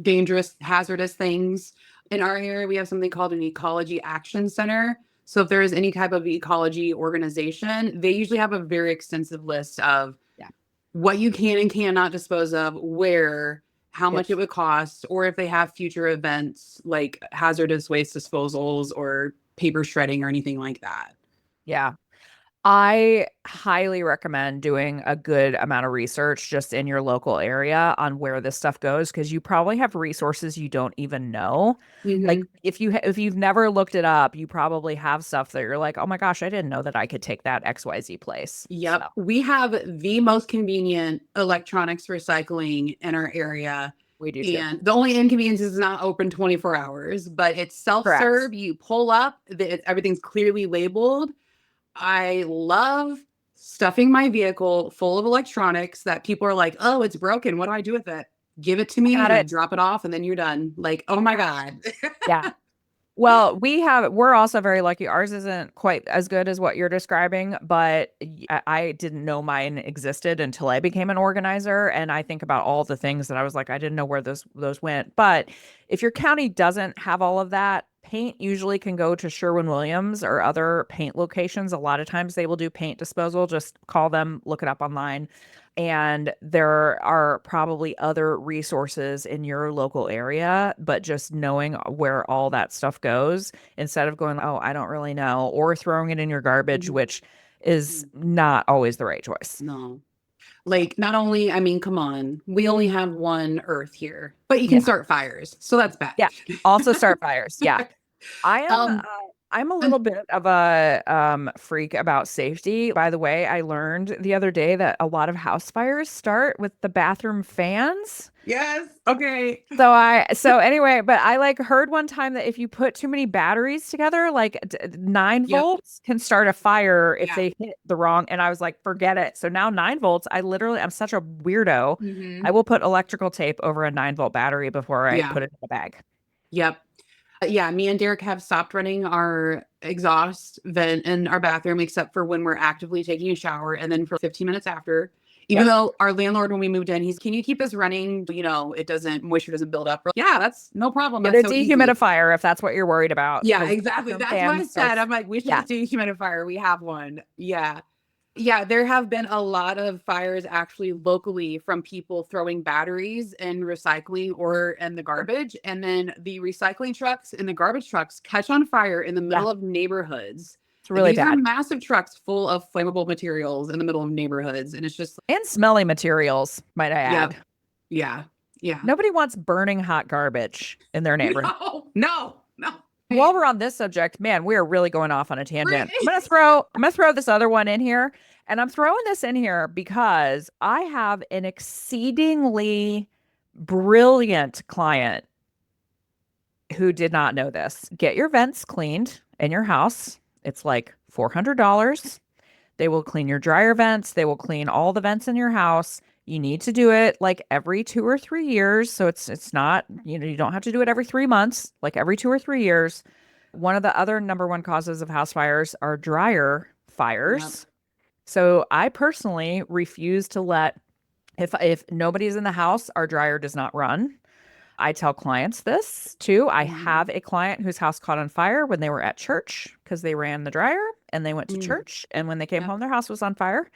dangerous, hazardous things, in our area, we have something called an ecology action center. So if there is any type of ecology organization, they usually have a very extensive list of Yeah. what you can and cannot dispose of, where, how Yep. much it would cost, or if they have future events like hazardous waste disposals or paper shredding or anything like that. Yeah. I highly recommend doing a good amount of research just in your local area on where this stuff goes, because you probably have resources you don't even know. Like Mhm. if you've never looked it up, you probably have stuff that you're like, "Oh my gosh, I didn't know that I could take that XYZ place." So, Yep. We have the most convenient electronics recycling in our area. we do too. And the only inconvenience is it's not open 24 hours, but it's Correct. self-serve. You pull up, everything's clearly labeled. I love stuffing my vehicle full of electronics that people are like, oh, it's broken. What do I do with it? Give it to I me got and I it. drop it off and then you're done. Like, oh my God. Yeah. Well, we're also very lucky. Ours isn't quite as good as what you're describing, but I didn't know mine existed until I became an organizer. And I think about all the things that I was like, I didn't know where those went. But if your county doesn't have all of that, paint usually can go to Sherwin-Williams or other paint locations. A lot of times they will do paint disposal. Just call them, look it up online. And there are probably other resources in your local area, but just knowing where all that stuff goes instead of going, oh, I don't really know, or throwing it in your garbage, Mhm. which is not always the right choice. No. Like, not only, I mean, come on, we only have one Earth here, but you can Yeah. start fires. So that's bad. Yeah. Also start fires. Yeah. I am Um, I'm a and little bit of a freak about safety. By the way, I learned the other day that a lot of house fires start with the bathroom fans. yes. Okay. So anyway, but I like heard one time that if you put too many batteries together, like 9 Yep. volts can start a fire if Yeah. they hit the wrong. And I was like, forget it. So now 9 volts, I'm such a weirdo. I Hmm. will put electrical tape over a 9-volt battery before I Yeah. put it in a bag. Yep. Yeah, me and Derek have stopped running our exhaust vent in our bathroom, except for when we're actively taking a shower and then for 15 minutes after. Even Yep. though our landlord, when we moved in, can you keep this running? Moisture doesn't build up. Yeah, that's no problem. Get That's a so easy. dehumidifier if that's what you're worried about, Yeah, because the exactly. bathroom That's what fan I said. starts. I'm like, we should Yeah. just do a humidifier. We have one. Yeah. Yeah, there have been a lot of fires actually locally from people throwing batteries in recycling or in the garbage. And then the recycling trucks and the garbage trucks catch on fire in the Yeah. middle of neighborhoods. It's Like, really these are bad. massive trucks full of flammable materials in the middle of neighborhoods. And it's just, And smelly materials, might I yeah, add. yeah, yeah. Nobody wants burning hot garbage in their neighborhood. No, no, no. While we're on this subject, man, we are really going off on a tangent. Really? I'm gonna throw this other one in here. And I'm throwing this in here because I have an exceedingly brilliant client who did not know this. Get your vents cleaned in your house. It's like $400. They will clean your dryer vents. They will clean all the vents in your house. You need to do it like every 2 or 3 years. So it's not, you don't have to do it every 3 months, like every 2 or 3 years. One of the other number one causes of house fires are dryer Yep. fires. So I personally refuse to let if nobody's in the house, our dryer does not run. I tell clients this too. I Mhm. have a client whose house caught on fire when they were at church because they ran the dryer and they went to Mm. church. And when they came Yep. home, their house was on fire.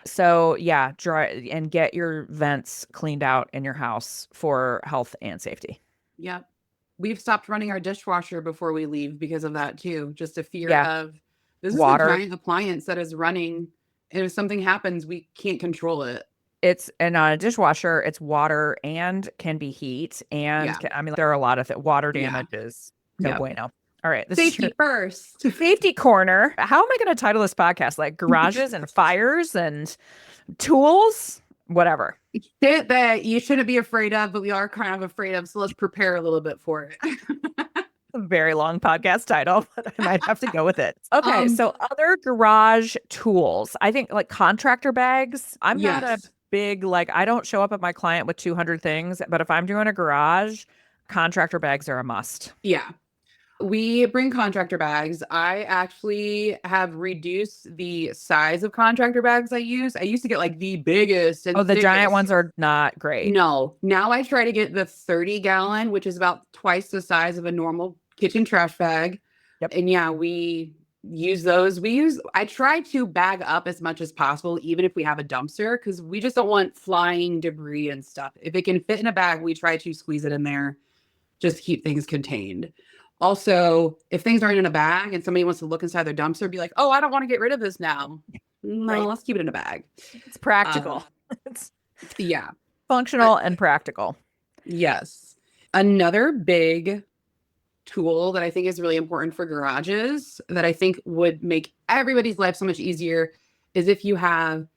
So, yeah, dry and get your vents cleaned out in your house for health and safety. Yep. We've stopped running our dishwasher before we leave because of that too. Just a fear Yeah, of, this is a water. giant appliance that is running, and if something happens, we can't control it. And on a dishwasher, it's water and can be heat. And Yeah. I mean, there are a lot of water Yeah. damage is no Yep. bueno. All right, this is your Safety first. safety corner. How am I going to title this podcast? Like garages and fires and tools, whatever. Shit that you shouldn't be afraid of, but we are kind of afraid of. So let's prepare a little bit for it. A very long podcast title, but I might have to go with it. Okay, Um, so other garage tools. I think like contractor bags. I'm not a yes. big like I don't show up at my client with 200 things, but if I'm doing a garage, contractor bags are a must. Yeah. We bring contractor bags. I actually have reduced the size of contractor bags I use. I used to get like the biggest Oh, and the giant thickest. ones are not great. No, now I try to get the 30-gallon, which is about twice the size of a normal kitchen trash bag. Yep. And yeah, we use those. I try to bag up as much as possible, even if we have a dumpster, because we just don't want flying debris and stuff. If it can fit in a bag, we try to squeeze it in there just to keep things contained. Also, if things aren't in a bag and somebody wants to look inside their dumpster, be like, oh, I don't want to get rid of this now. No, Right. let's keep it in a bag. It's practical. It's Yeah. functional and practical. Yes. Another big tool that I think is really important for garages that I think would make everybody's life so much easier is if you have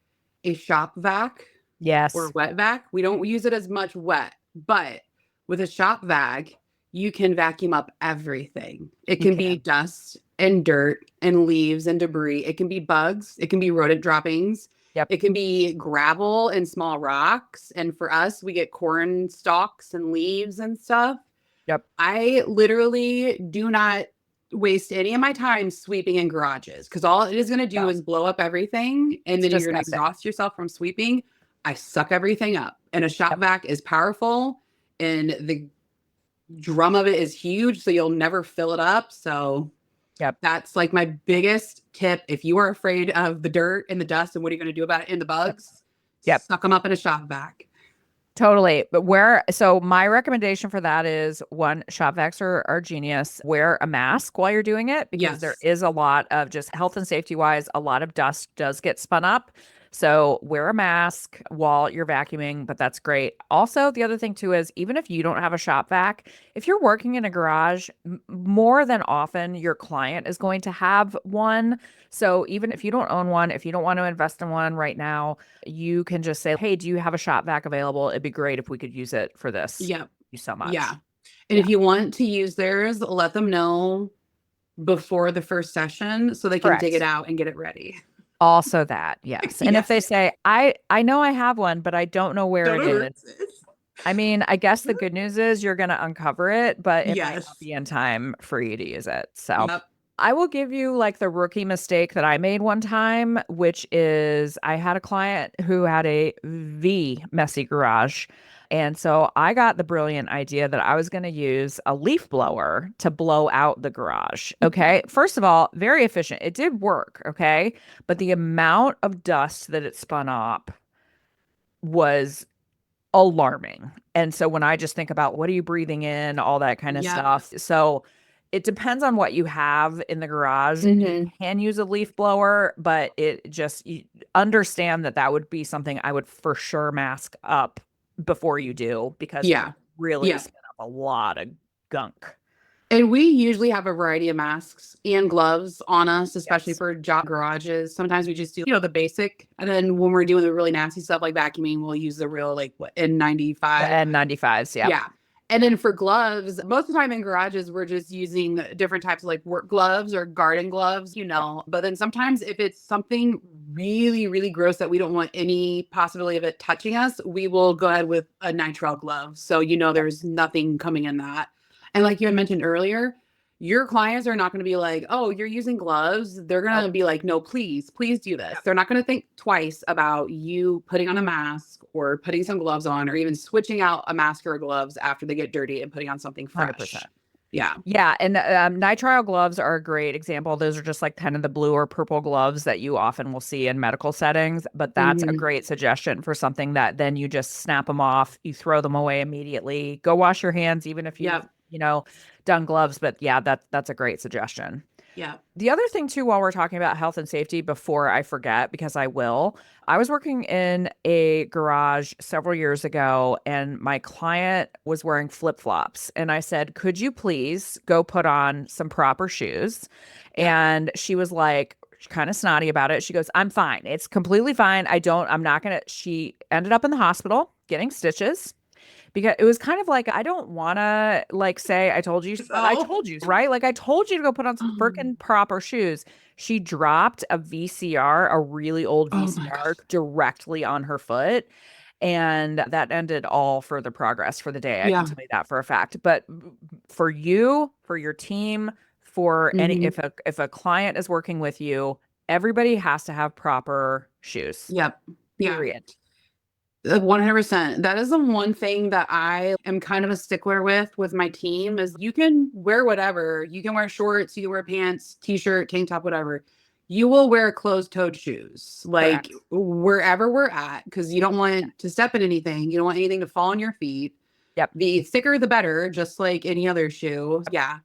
a shop vac or Yes. wet vac. We don't use it as much wet, but with a shop vac, you can vacuum up everything. It You can be can. dust and dirt and leaves and debris. It can be bugs. It can be rodent droppings. Yep. It can be gravel and small rocks. And for us, we get corn stalks and leaves and stuff. Yep. I literally do not waste any of my time sweeping in garages because all it is going to do No, is blow up everything. And it's then you're going to disgusting. exhaust yourself from sweeping. I suck everything up. And a shop Yep. vac is powerful and the drum of it is huge. So you'll never fill it up. So Yep. that's like my biggest tip. If you are afraid of the dirt and the dust and what are you going to do about it and the bugs, Yep. suck them up in a shop vac. Totally. So my recommendation for that is one, shop vacs are genius. Wear a mask while you're doing it because there Yes. is a lot of just health and safety wise, a lot of dust does get spun up. So wear a mask while you're vacuuming, but that's great. Also, the other thing too is even if you don't have a shop vac, if you're working in a garage, more than often your client is going to have one. So even if you don't own one, if you don't want to invest in one right now, you can just say, "Hey, do you have a shop vac available? It'd be great if we could use it for this." Yep. Thank you so Yeah. much. And Yeah, if you want to use theirs, let them know before the first session so they can dig it correct. out and get it ready. Also that, yes. And if they Yes. say, I know I have one, but I don't know where Don't it know where is. it is. I mean, I guess the good news is you're going to uncover it, but it might not Yes. be in time for you to use it. So Yep. I will give you like the rookie mistake that I made one time, which is I had a client who had a V messy garage. And so I got the brilliant idea that I was going to use a leaf blower to blow out the garage. Okay. First of all, very efficient. It did work. Okay. But the amount of dust that it spun up was alarming. And so when I just think about what are you breathing in, all that kind of Yep. stuff. So it depends on what you have in the garage. You Hmm. can use a leaf blower, but it just you understand that that would be something I would for sure mask up before you do because it would Yeah. really Yeah. spin up a lot of gunk. And we usually have a variety of masks and gloves on us, especially Yes. for job garages. Sometimes we just do, the basic. And then when we're doing the really nasty stuff like vacuuming, we'll use the real, like, what, The N95. N95s. Yep. Yeah. And then for gloves, most of the time in garages, we're just using different types of like work gloves or garden gloves, Yep. But then sometimes if it's something really, really gross that we don't want any possibility of it touching us, we will go ahead with a nitrile glove. So, Yep. there's nothing coming in that. And like you had mentioned earlier, your clients are not going to be like, oh, you're using gloves. They're going Nope. to be like, no, please do this. Yep. They're not going to think twice about you putting on a mask or putting some gloves on or even switching out a mask or gloves after they get dirty and putting on something 100%. fresh. Yeah. Yeah, and nitrile gloves are a great example. Those are just like kind of the blue or purple gloves that you often will see in medical settings, but that's a Hmm. great suggestion for something that then you just snap them off, you throw them away immediately. Go wash your hands even if you've, Yep. done gloves, but yeah, that's a great suggestion. Yep. The other thing too, while we're talking about health and safety, before I forget, because I will, I was working in a garage several years ago and my client was wearing flip-flops. And I said, could you please go put on some proper shoes? Yep. And she was like, kind of snotty about it. She goes, I'm fine. It's completely fine. I'm not gonna. She ended up in the hospital getting stitches because it was kind of like I don't want to like say I told you, but I Oh. told you, right? Like I told you to go put on some freaking proper shoes. She dropped a VCR, a really old Oh my God. VCR, directly on her foot. And that ended all further progress for the day. I can Yeah. tell you that for a fact. But for you, for your team, for any Hmm. if a client is working with you, everybody has to have proper shoes. Yep. Yeah. Period. 100%. That is the one thing that I am kind of a stickler with my team is you can wear whatever. You can wear shorts, you can wear pants, t-shirt, tank top, whatever. You will wear closed-toed shoes, like Correct. wherever we're at, because you don't want to step in anything. You don't want anything to fall on your feet. Yep. The thicker, the better, just like any other shoe. Yeah.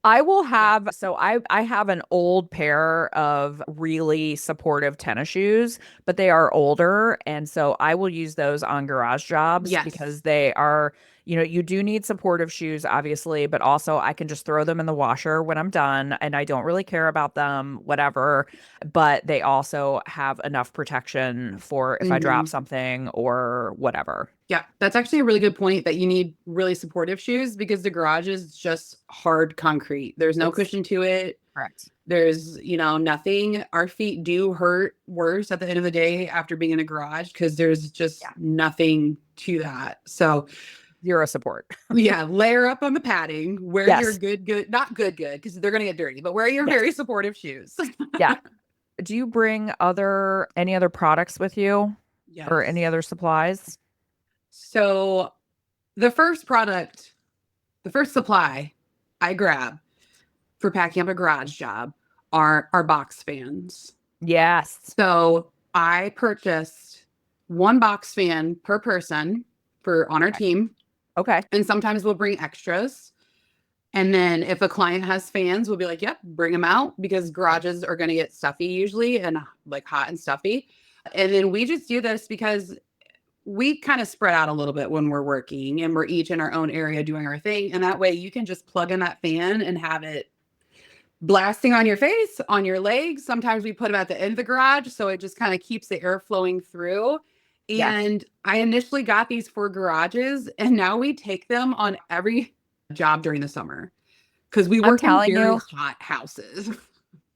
I will Yeah. have so I have an old pair of really supportive tennis shoes, but they are older and so I will use those on garage jobs Yes. because they are, you do need supportive shoes obviously, but also I can just throw them in the washer when I'm done and I don't really care about them, whatever, but they also have enough protection for if I drop Hmm. something or whatever. Yeah, that's actually a really good point that you need really supportive shoes because the garage is just hard concrete. There's no It's cushion to it. correct. There's, nothing. Our feet do hurt worse at the end of the day after being in a garage because there's just Yeah. nothing to that. So, Zero support. yeah, layer up on the padding, wear your Yes. good, not good, because they're going to get dirty, but wear your Yes. very supportive shoes. Yeah. Do you bring any other products with you or any Yes. other supplies? So, the first product, the first supply I grab for packing up a garage job are our box fans. Yes. So I purchased one box fan per person for on our Okay. team. Okay. And sometimes we'll bring extras. And then if a client has fans, we'll be like, yep, bring them out because garages are going to get stuffy usually and like hot and stuffy. And then we just do this because we kind of spread out a little bit when we're working and we're each in our own area doing our thing. And that way you can just plug in that fan and have it blasting on your face, on your legs. Sometimes we put them at the end of the garage. So it just kind of keeps the air flowing through. Yes. And I initially got these for garages and now we take them on every job during the summer because we I'm work in telling very you, hot houses.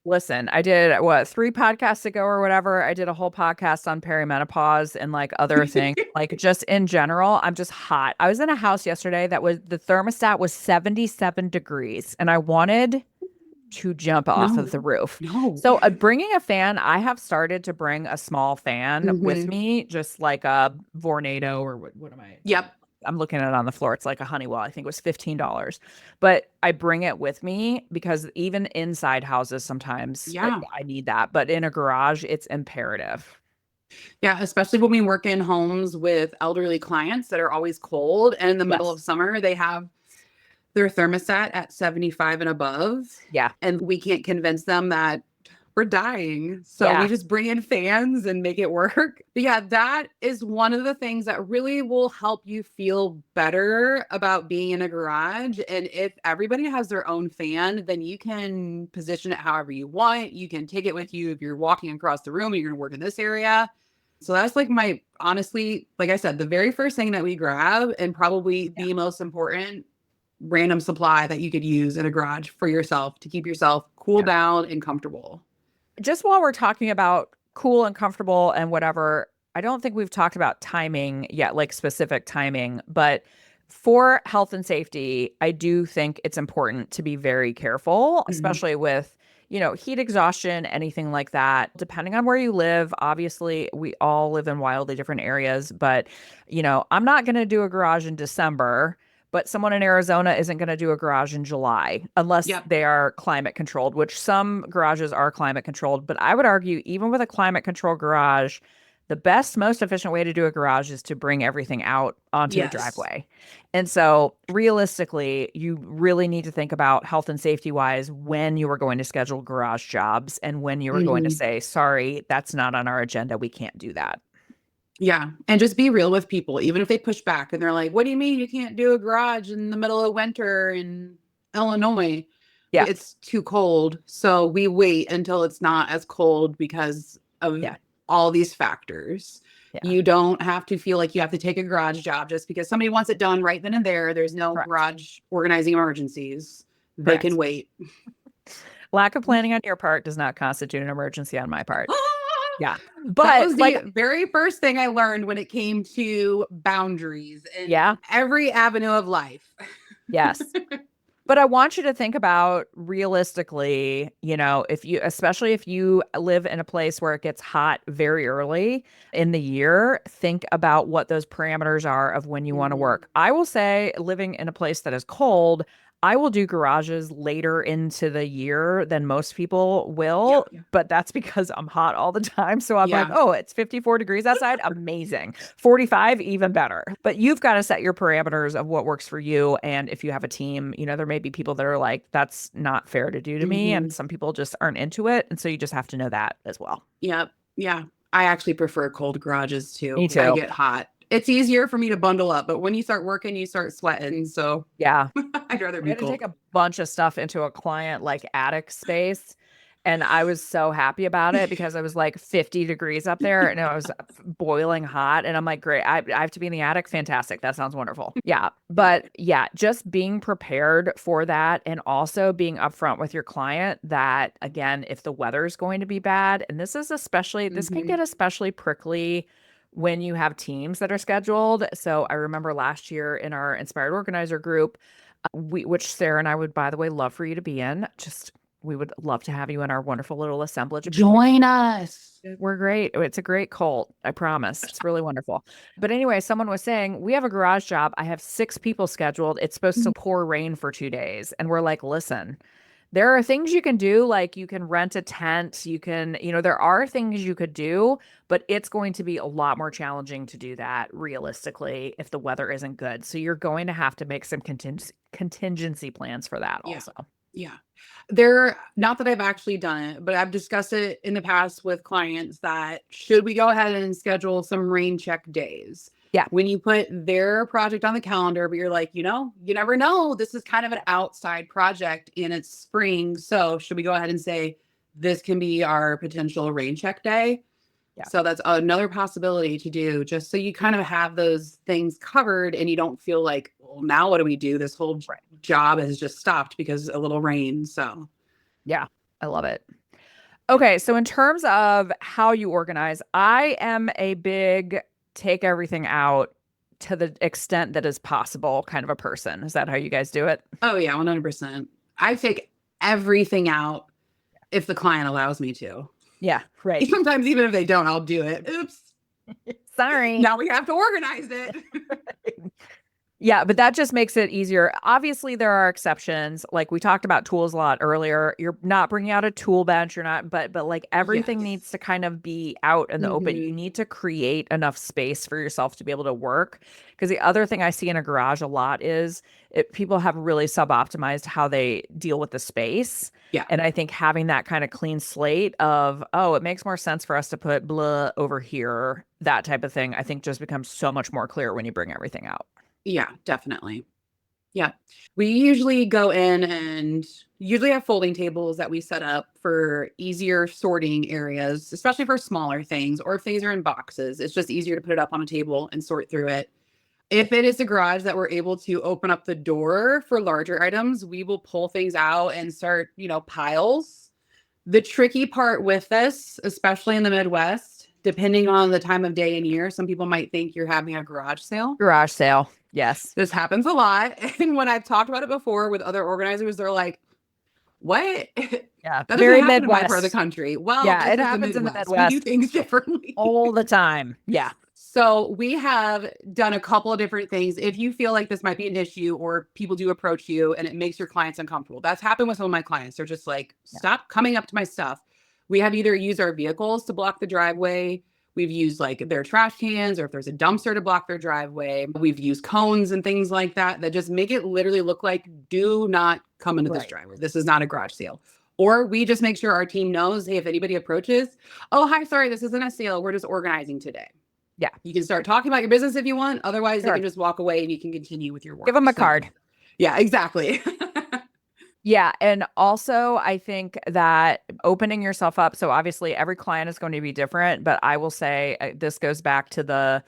listen, I did what, 3 podcasts ago or whatever. I did a whole podcast on perimenopause and like other things, like just in general. I'm just hot. I was in a house yesterday that was the thermostat was 77 degrees and I wanted to jump off of No, the roof. no. So, bringing a fan, I have started to bring a small fan with Mhm. me, just like a Vornado or what am I? Yep. I'm looking at it on the floor. It's like a Honeywell. I think it was $15. But I bring it with me because even inside houses, sometimes Yeah. I need that. But in a garage, it's imperative. Yeah. Especially when we work in homes with elderly clients that are always cold. And in the middle of Yes. summer, they have their thermostat at 75 and above. Yeah. And we can't convince them that we're dying. So we Yeah. just bring in fans and make it work. But yeah, that is one of the things that really will help you feel better about being in a garage. And if everybody has their own fan, then you can position it however you want. You can take it with you if you're walking across the room and you're going to work in this area. So that's like my honestly, like I said, the very first thing that we grab and probably Yeah. the most important random supply that you could use in a garage for yourself to keep yourself cool Yeah. down and comfortable. Just while we're talking about cool and comfortable and whatever, I don't think we've talked about timing yet, like specific timing, but for health and safety, I do think it's important to be very careful, Mhm. especially with, heat exhaustion, anything like that. Depending on where you live, obviously, we all live in wildly different areas, but, I'm not going to do a garage in December. But someone in Arizona isn't going to do a garage in July unless Yep. they are climate controlled, which some garages are climate controlled. But I would argue, even with a climate controlled garage, the best, most efficient way to do a garage is to bring everything out onto the Yes. driveway. And so, realistically, you really need to think about health and safety wise when you are going to schedule garage jobs and when you are going to Mhm. say, sorry, that's not on our agenda. We can't do that. Yeah. And just be real with people, even if they push back and they're like, what do you mean you can't do a garage in the middle of winter in Illinois? Yeah. It's too cold. So we wait until it's not as cold because of Yeah. all these factors. Yeah. You don't have to feel like you have to take a garage job just because somebody wants it done right then and there. There's no Correct. garage organizing emergencies. They can Correct. wait. Lack of planning on your part does not constitute an emergency on my part. Yeah. That But was like, the very first thing I learned when it came to boundaries in yeah, every avenue of life. yes. But I want you to think about realistically, if you, especially if you live in a place where it gets hot very early in the year, think about what those parameters are of when you want to Mhm. work. I will say, living in a place that is cold, I will do garages later into the year than most people will, Yep. but that's because I'm hot all the time. So I'm like, Yeah. oh, it's 54 degrees outside. Amazing. 45, even better. But you've got to set your parameters of what works for you. And if you have a team, there may be people that are like, that's not fair to do to me. And Mhm. some people just aren't into it. And so you just have to know that as well. Yep. Yeah. I actually prefer cold garages Me too. I too. get hot. It's easier for me to bundle up, but when you start working, you start sweating. So Yeah. I'd rather We be had to take cold. a bunch of stuff into a client like attic space. And I was so happy about it because it was like 50 degrees up there and it was boiling hot. And I'm like, great, I have to be in the attic. Fantastic. That sounds wonderful. Yeah. But yeah, just being prepared for that and also being upfront with your client that, again, if the weather's going to be bad, and this can Mhm. get especially prickly when you have teams that are scheduled. So I remember last year in our Inspired Organizer group, which Sarah and I would, by the way, love for you to be in. We would love to have you in our wonderful little assemblage of people. Join us. We're great. It's a great cult. I promise. It's really wonderful. But anyway, someone was saying, we have a garage job. I have 6 people scheduled. It's supposed to pour rain for 2 days. And we're like, listen, There are things you can do, like you can rent a tent, there are things you could do, but it's going to be a lot more challenging to do that realistically if the weather isn't good. So you're going to have to make some contingency plans for that Yeah. also. Yeah. Not that I've actually done it, but I've discussed it in the past with clients that should we go ahead and schedule some rain check days? Yeah. When you put their project on the calendar, but you're like, you never know. This is kind of an outside project and it's spring. So should we go ahead and say this can be our potential rain check day? Yeah. So that's another possibility to do, just so you kind of have those things covered and you don't feel like, well, now what do we do? This whole Right. job has just stopped because a little rain. So, Yeah. I love it. Okay, so in terms of how you organize, I am a big take everything out to the extent that is possible kind of a person. Is that how you guys do it? oh, yeah, 100%. I take everything out if the client allows me to. Yeah, right. Sometimes, even if they don't, I'll do it. Oops. Sorry. Now we have to organize it. Yeah, but that just makes it easier. Obviously, there are exceptions. Like we talked about tools a lot earlier. You're not bringing out a tool bench. You're not, but like everything needs Yes. to kind of be out in the open. You Mhm. need to create enough space for yourself to be able to work. Because the other thing I see in a garage a lot is people have really sub-optimized how they deal with the space. Yeah. And I think having that kind of clean slate of, oh, it makes more sense for us to put blah over here, that type of thing, I think just becomes so much more clear when you bring everything out. Yeah, definitely. Yeah. We usually go in and usually have folding tables that we set up for easier sorting areas, especially for smaller things, or if things are in boxes. It's just easier to put it up on a table and sort through it. If it is a garage that we're able to open up the door for larger items, we will pull things out and start, piles. The tricky part with this, especially in the Midwest, depending on the time of day and year, some people might think you're having a garage sale. Garage sale. Yes. This happens a lot. And when I've talked about it before with other organizers, they're like, what? Yeah. That doesn't Very happen in my part of the Midwest. country. Well, Yeah. this It is the happens in the Midwest. We do Midwest things differently. all the time. Yeah. So we have done a couple of different things. If you feel like this might be an issue or people do approach you and it makes your clients uncomfortable, that's happened with some of my clients. They're just like, Yeah. stop coming up to my stuff. We have either used our vehicles to block the driveway. We've used like their trash cans, or if there's a dumpster to block their driveway. We've used cones and things like that just make it literally look like, do not come into this Right. driveway. This is not a garage sale. Or we just make sure our team knows, hey, if anybody approaches, oh, hi, sorry, this isn't a sale. We're just organizing today. Yeah. You can start talking about your business if you want. Otherwise, Sure. you can just walk away and you can continue with your work. Give them a So, card. yeah, exactly. Yeah. And also, I think that opening yourself up. So, obviously, every client is going to be different. But I will say this goes back to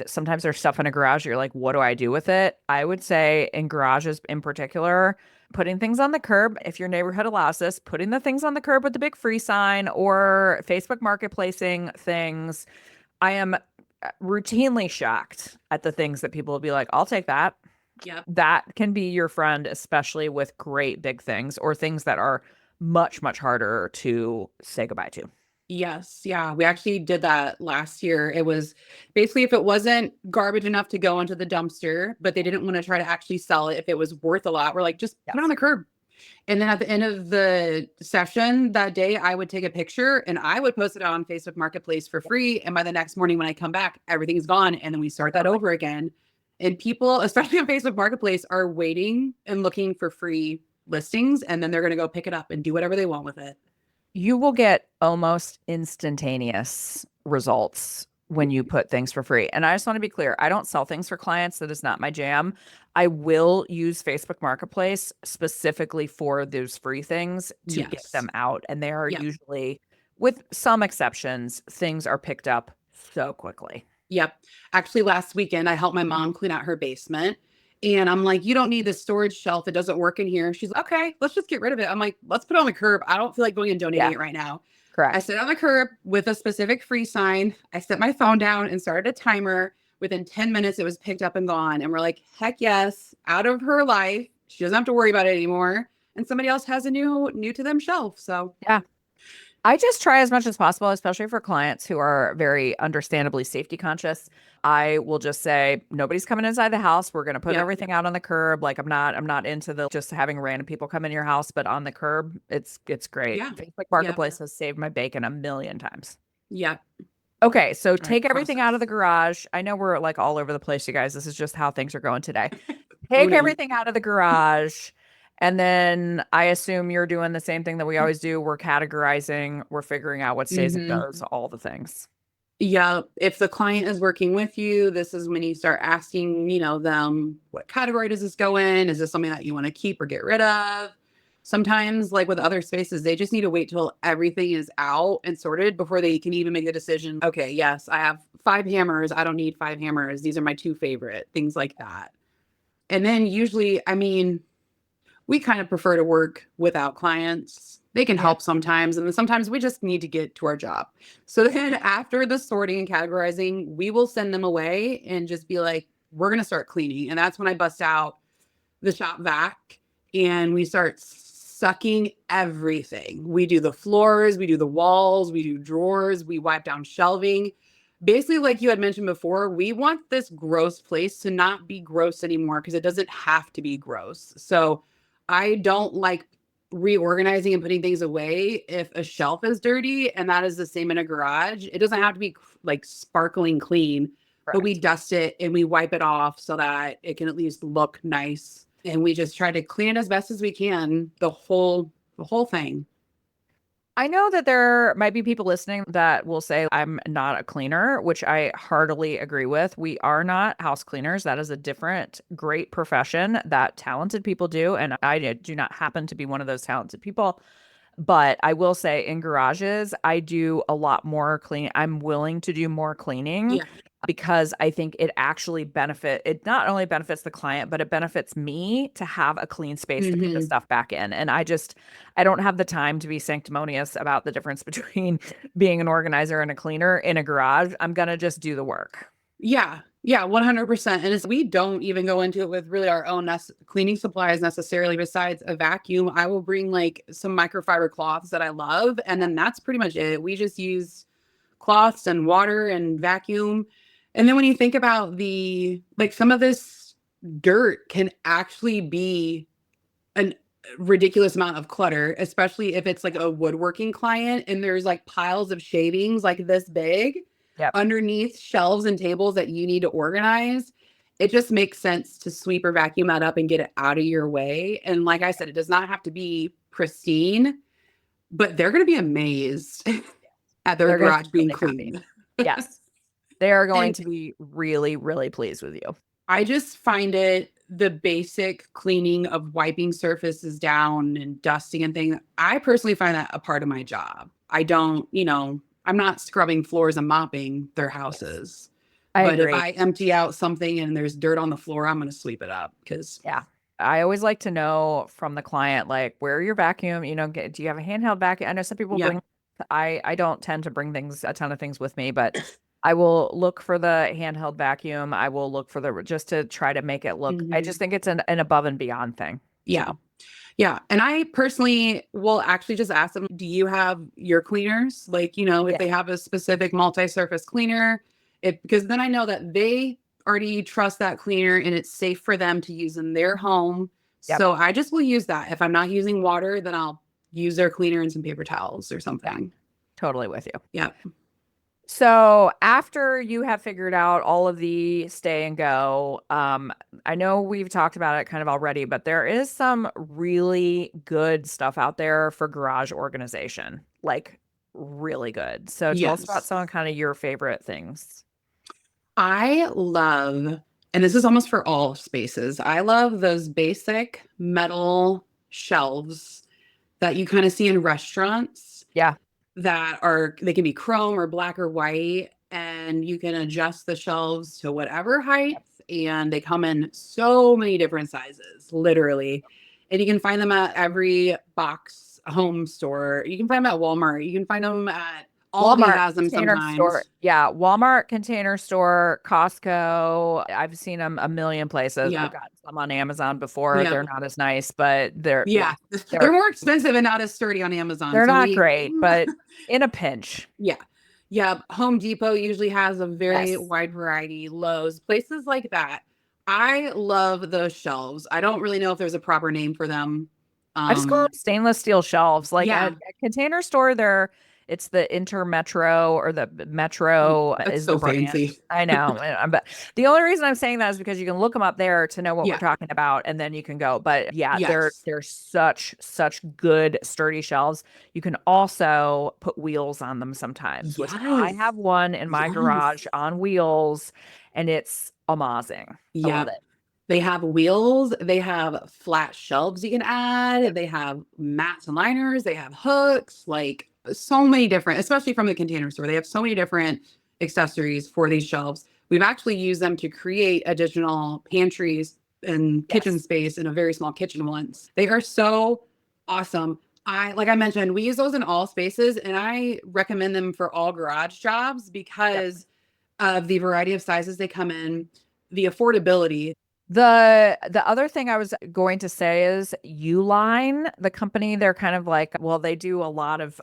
sometimes there's stuff in a garage. You're like, what do I do with it? I would say in garages in particular, putting things on the curb, if your neighborhood allows this, putting the things on the curb with the big free sign or Facebook marketplacing things. I am routinely shocked at the things that people will be like, I'll take that. Yep. That can be your friend, especially with great big things or things that are much, much harder to say goodbye to. Yes. Yeah. We actually did that last year. It was basically if it wasn't garbage enough to go into the dumpster, but they didn't want to try to actually sell it if it was worth a lot, we're like, just put it on the curb. And then at the end of the session that day, I would take a picture and I would post it on Facebook Marketplace for free. And by the next morning when I come back, everything's gone. And then we start that over again. And people, especially on Facebook Marketplace, are waiting and looking for free listings. And then they're going to go pick it up and do whatever they want with it. You will get almost instantaneous results when you put things for free. And I just want to be clear, I don't sell things for clients. That is not my jam. I will use Facebook Marketplace specifically for those free things to get Yes. them out. And they are Yep. usually, with some exceptions, things are picked up so quickly. Yep. Actually, last weekend, I helped my mom clean out her basement. And I'm like, you don't need this storage shelf. It doesn't work in here. She's like, okay, let's just get rid of it. I'm like, let's put it on the curb. I don't feel like going and donating Yeah. it right now. I Correct. sit on the curb with a specific free sign. I set my phone down and started a timer. Within 10 minutes, it was picked up and gone. And we're like, heck yes, out of her life. She doesn't have to worry about it anymore. And somebody else has a new to them shelf. So Yeah. I just try as much as possible, especially for clients who are very understandably safety conscious. I will just say nobody's coming inside the house. We're going to put Yep. everything out on the curb. Like I'm not into the just having random people come in your house, but on the curb, it's great. Yeah. Facebook Yep. Marketplace has saved my bacon a million times. Yep. Okay, so All right. take everything out of the Process. garage. I know we're like all over the place, you guys. This is just how things are going today. Take Owning. everything out of the garage. And then I assume you're doing the same thing that we always do. We're categorizing, we're figuring out what stays and Hmm. goes, all the things. Yeah, if the client is working with you, this is when you start asking, them, what category does this go in? Is this something that you want to keep or get rid of? Sometimes, like with other spaces, they just need to wait till everything is out and sorted before they can even make the decision. Okay, yes, I have 5 hammers. I don't need 5 hammers. These are my two favorite, things like that. And then usually, I mean, we kind of prefer to work without clients. They can Yeah. help sometimes, and then sometimes we just need to get to our job. So then after the sorting and categorizing, we will send them away and just be like, we're going to start cleaning. And that's when I bust out the shop vac and we start sucking everything. We do the floors, we do the walls, we do drawers, we wipe down shelving. Basically, like you had mentioned before, we want this gross place to not be gross anymore because it doesn't have to be gross. So I don't like reorganizing and putting things away if a shelf is dirty, and that is the same in a garage. It doesn't have to be like sparkling clean, but we Correct. dust it and we wipe it off so that it can at least look nice. And we just try to clean it as best as we can, the whole thing. I know that there might be people listening that will say, I'm not a cleaner, which I heartily agree with. We are not house cleaners. That is a different, great profession that talented people do. And I do not happen to be one of those talented people. But I will say in garages, I do a lot more cleaning. I'm willing to do more cleaning Yeah. because I think it not only benefits the client, but it benefits me to have a clean space to put the Hmm. stuff back in. And I don't have the time to be sanctimonious about the difference between being an organizer and a cleaner in a garage. I'm gonna just do the work. Yeah. Yeah, 100%. And we don't even go into it with really our own cleaning supplies necessarily. Besides a vacuum, I will bring like some microfiber cloths that I love. And then that's pretty much it. We just use cloths and water and vacuum. And then when you think about like some of this dirt can actually be an ridiculous amount of clutter, especially if it's like a woodworking client and there's like piles of shavings like this big Yep. underneath shelves and tables that you need to organize. It just makes sense to sweep or vacuum that up and get it out of your way. And like I said, it does not have to be pristine, but they're going to be amazed at their They're gonna be garage being really happy. clean. Yes. They are going And to be really, really pleased with you. I just find it the basic cleaning of wiping surfaces down and dusting and things. I personally find that a part of my job. I don't, I'm not scrubbing floors and mopping their Yes. houses. I But if agree. I empty out something and there's dirt on the floor, I'm going to sweep it up because, Yeah. I always like to know from the client, like, where your vacuum, do you have a handheld vacuum? I know some people yeah. I don't tend to bring a ton of things with me, but I will look for the handheld vacuum. I will look for just to try to make it look, I Mhm. just think it's an above and beyond thing. Yeah. Yeah. And I personally will actually just ask them, do you have your cleaners? Like, if Yeah. they have a specific multi-surface cleaner, because then I know that they already trust that cleaner and it's safe for them to use in their home. Yep. So I just will use that. If I'm not using water, then I'll use their cleaner and some paper towels or Yeah. something. Totally with you. Yeah. So after you have figured out all of the stay and go, I know we've talked about it kind of already, but there is some really good stuff out there for garage organization, like really good. So tell us about Yes. some kind of your favorite things. I love, and this is almost for all spaces, I love those basic metal shelves that you kind of see in restaurants Yeah. they can be chrome or black or white, and you can adjust the shelves to whatever height. And they come in so many different sizes, literally. And you can find them at every box home store. You can find them at Walmart. You can find them at Aldi Walmart has them container store. sometimes. Yeah, Walmart container store, Costco. I've seen them a million places. I've Yeah. gotten some on Amazon before. Yeah. They're not as nice, but they're yeah, Yeah. They're they're more expensive and not as sturdy on Amazon. they're So not we great, but in a pinch. yeah. Yeah. Home Depot usually has a very Yes. wide variety, Lowe's, places like that. I love those shelves. I don't really know if there's a proper name for them. I just call them stainless steel shelves. Like at Yeah. a container store, it's the Intermetro or the Metro That's is the so brand. fancy. I know. But the only reason I'm saying that is because you can look them up there to know what we're Yeah. talking about, and then you can go. But yeah, Yes. they're such good sturdy shelves. You can also put wheels on them sometimes, which I Yes. have one in my Yes. garage on wheels, and it's amazing. I love Yeah. it. They have wheels, they have flat shelves you can add, Yep. they have mats and liners, they have hooks, like so many different, especially from the container store. They have so many different accessories for these shelves. We've actually used them to create additional pantries and kitchen Yes. space in a very small kitchen once. They are so awesome. Like I mentioned, we use those in all spaces and I recommend them for all garage jobs Yep. because of the variety of sizes they come in, the affordability. The other thing I was going to say is Uline, the company, they're kind of like, well, they do a lot of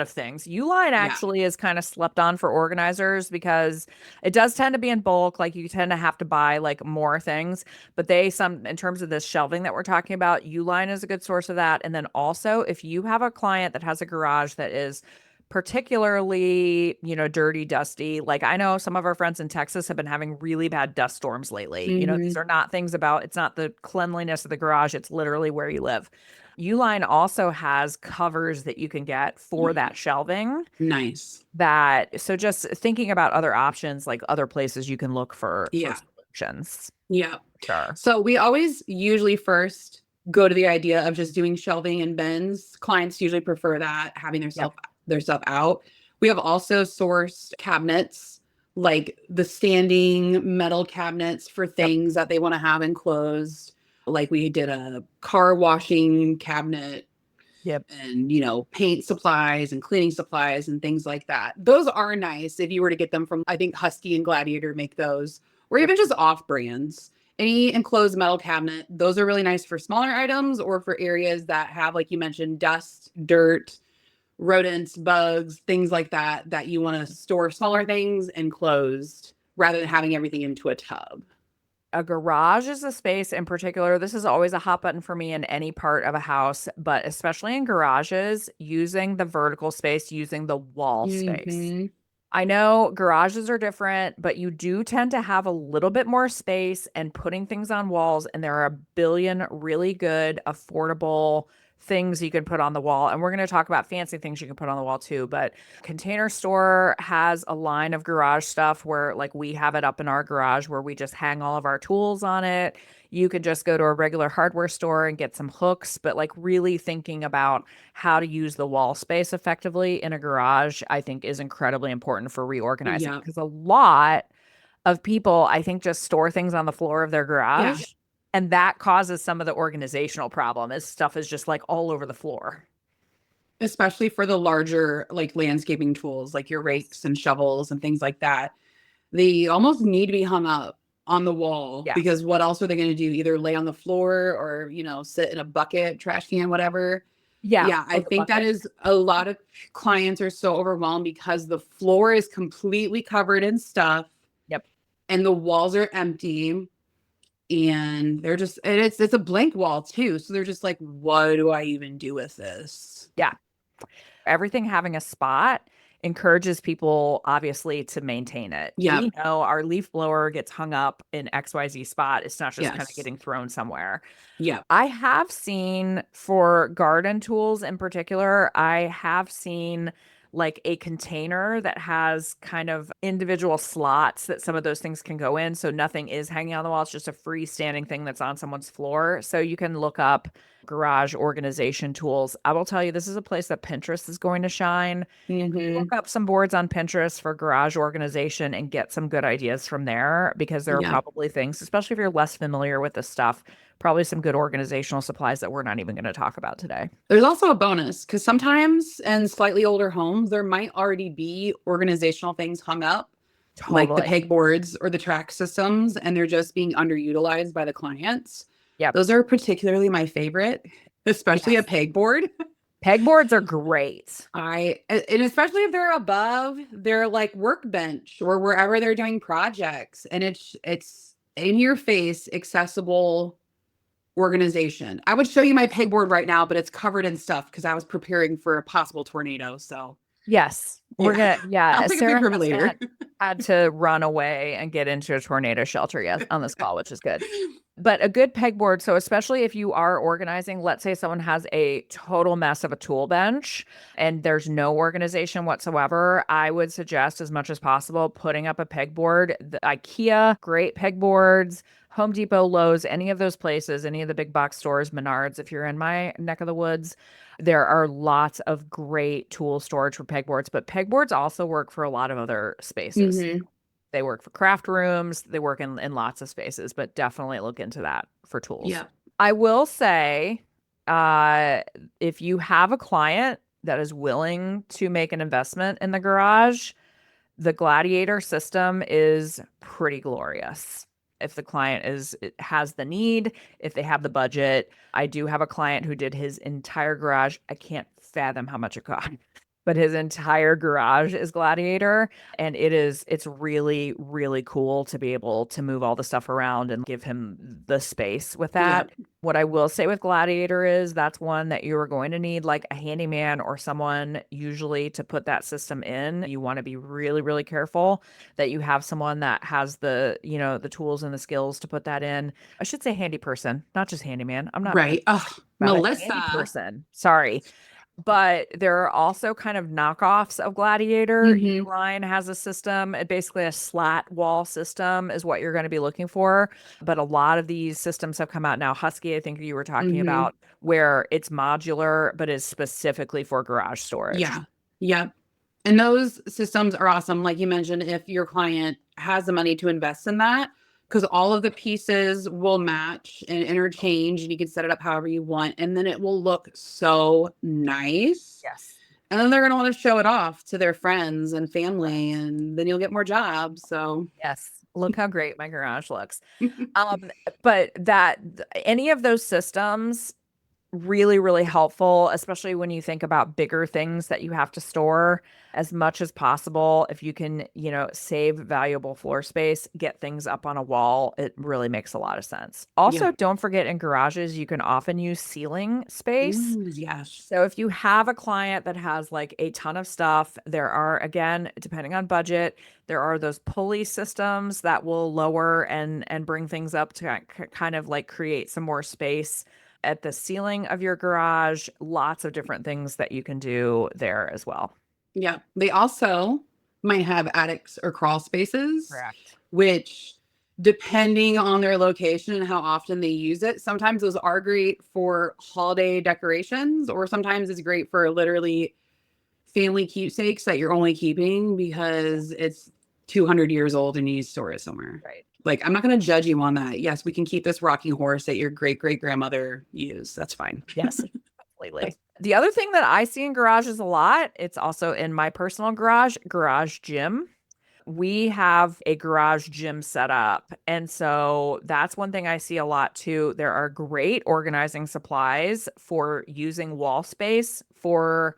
things. Uline Yeah. actually is kind of slept on for organizers because it does tend to be in bulk, like you tend to have to buy like more things, but in terms of this shelving that we're talking about, Uline is a good source of that. And then also if you have a client that has a garage that is particularly, dirty, dusty. Like I know some of our friends in Texas have been having really bad dust storms lately. These Hmm. are not things about, it's not the cleanliness of the garage, it's literally where you live. Uline also has covers that you can get for that shelving Nice. so just thinking about other options, like other places you can look for Yeah. solutions. Yeah. Sure. So we always usually first go to the idea of just doing shelving and bins. Clients usually prefer that, having Yep. their stuff out. We have also sourced cabinets, like the standing metal cabinets for Yep. things that they want to have enclosed. Like we did a car washing cabinet Yep. and paint supplies and cleaning supplies and things like that. Those are nice if you were to get them from, I think Husky and Gladiator make those, or Yep. even just off brands. Any enclosed metal cabinet, those are really nice for smaller items or for areas that have, like you mentioned, dust, dirt, rodents, bugs, things like that, that you want to store smaller things enclosed rather than having everything into a tub. A garage is a space in particular. This is always a hot button for me in any part of a house, but especially in garages, using the vertical space, using the wall space. Hmm. I know garages are different, but you do tend to have a little bit more space and putting things on walls, and there are a billion really good, affordable things you can put on the wall. And we're going to talk about fancy things you can put on the wall too. But Container Store has a line of garage stuff where, like, we have it up in our garage where we just hang all of our tools on it. You could just go to a regular hardware store and get some hooks, but like really thinking about how to use the wall space effectively in a garage, I think is incredibly important for reorganizing Yeah. because a lot of people, I think, just store things on the floor of their Yeah. garage. And that causes some of the organizational problem is stuff is just like all over the floor. Especially for the larger like landscaping tools like your Yes. rakes and shovels and things like that. They almost need to be hung up on the wall Yes. because what else are they going to do? Either lay on the floor or, sit in a bucket, trash can, whatever. Yeah. Yeah, I Oh, the think that bucket. is a lot of clients are so overwhelmed because the floor is completely covered in stuff Yep. and the walls are empty and it's a blank wall too. So they're just like, what do I even do with this? Yeah. Everything having a spot encourages people obviously to maintain it. Yep. We know our leaf blower gets hung up in XYZ spot. It's not just kind of Yes. getting thrown somewhere. Yep. I have seen for garden tools in particular, I have seen like a container that has kind of individual slots that some of those things can go in. So nothing is hanging on the wall. It's just a freestanding thing that's on someone's floor. So you can look up garage organization tools. I will tell you, this is a place that Pinterest is going to shine. Hmm. Look up some boards on Pinterest for garage organization and get some good ideas from there because there are Yeah. probably things, especially if you're less familiar with this stuff, probably some good organizational supplies that we're not even going to talk about today. There's also a bonus because sometimes in slightly older homes, there might already be organizational things hung up, like the Totally. pegboards or the track systems, and they're just being underutilized by the clients. Yep. Those are particularly my favorite, especially a Yes. pegboard. Pegboards are great. And especially if they're above their like workbench or wherever they're doing projects, and it's in your face, accessible organization. I would show you my pegboard right now, but it's covered in stuff because I was preparing for a possible tornado. So Yes. We're yeah, gonna, yeah. I'll take a Sarah picture of it hasn't later. had to run away and get into a tornado shelter yet on this call, which is good. But a good pegboard, so especially if you are organizing, let's say someone has a total mess of a tool bench and there's no organization whatsoever, I would suggest as much as possible putting up a pegboard. The IKEA, great pegboards, Home Depot, Lowe's, any of those places, any of the big box stores, Menards, if you're in my neck of the woods, there are lots of great tool storage for pegboards, but pegboards also work for a lot of other spaces. Hmm. They work for craft rooms, they work in lots of spaces, but definitely look into that for tools. Yeah. I will say, uh, if you have a client that is willing to make an investment in the garage, the Gladiator system is pretty glorious. If the client has the need, if they have the budget. I do have a client who did his entire garage. I can't fathom how much it cost. But his entire garage is Gladiator, and it's really, really cool to be able to move all the stuff around and give him the space with Yeah. that. What I will say with Gladiator is that's one that you are going to need like a handyman or someone usually to put that system in. You want to be really, really careful that you have someone that has the tools and the skills to put that in. I should say handy person, not just handyman. I'm not Right. Oh, about it. Handy Melissa. person. Sorry. But there are also kind of knockoffs of Gladiator. Hmm. Uline has a system, basically a slat wall system is what you're going to be looking for. But a lot of these systems have come out now. Husky, I think you were talking Hmm. about, where it's modular, but is specifically for garage storage. Yeah. Yeah. And those systems are awesome. Like you mentioned, if your client has the money to invest in that, because all of the pieces will match and interchange, and you can set it up however you want. And then it will look so nice. Yes. And then they're going to want to show it off to their friends and family, and then you'll get more jobs. So, Yes. Look how great my garage looks. But any of those systems really, really helpful, especially when you think about bigger things that you have to store as much as possible. If you can, save valuable floor space, get things up on a wall, it really makes a lot of sense. yeah. Also, don't forget in garages, you can often use ceiling space. Ooh, yes. So if you have a client that has like a ton of stuff, there are, again, depending on budget, there are those pulley systems that will lower and bring things up to kind of like create some more space at the ceiling of your garage. Lots of different things that you can do there as well. Yeah. They also might have attics or crawl spaces, Correct. which, depending on their location and how often they use it, sometimes those are great for holiday decorations, or sometimes it's great for literally family keepsakes that you're only keeping because it's 200 years old and you need to store it somewhere. Right. Like, I'm not going to judge you on that. Yes, we can keep this rocking horse that your great great grandmother used. That's fine. Yes, completely. The other thing that I see in garages a lot, it's also in my personal garage gym. We have a garage gym set up. And so that's one thing I see a lot too. There are great organizing supplies for using wall space for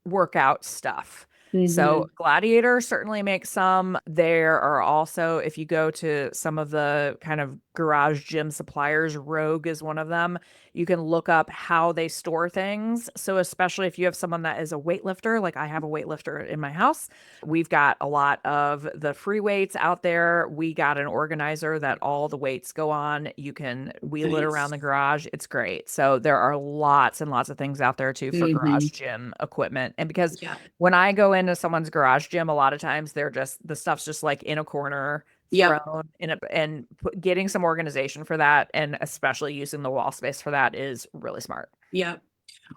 workout stuff. Hmm. So Gladiator certainly makes some. There are also, if you go to some of the kind of garage gym suppliers, Rogue is one of them. You can look up how they store things. So especially if you have someone that is a weightlifter, like I have a weightlifter in my house, we've got a lot of the free weights out there. We got an organizer that all the weights go on. You can wheel it around Nice. the garage. It's great. So there are lots and lots of things out there too for Hmm. garage gym equipment. And because Yeah. when I go into someone's garage gym, a lot of times the stuff's just like in a corner, Yep. thrown in getting some organization for that, and especially using the wall space for that is really smart. Yep.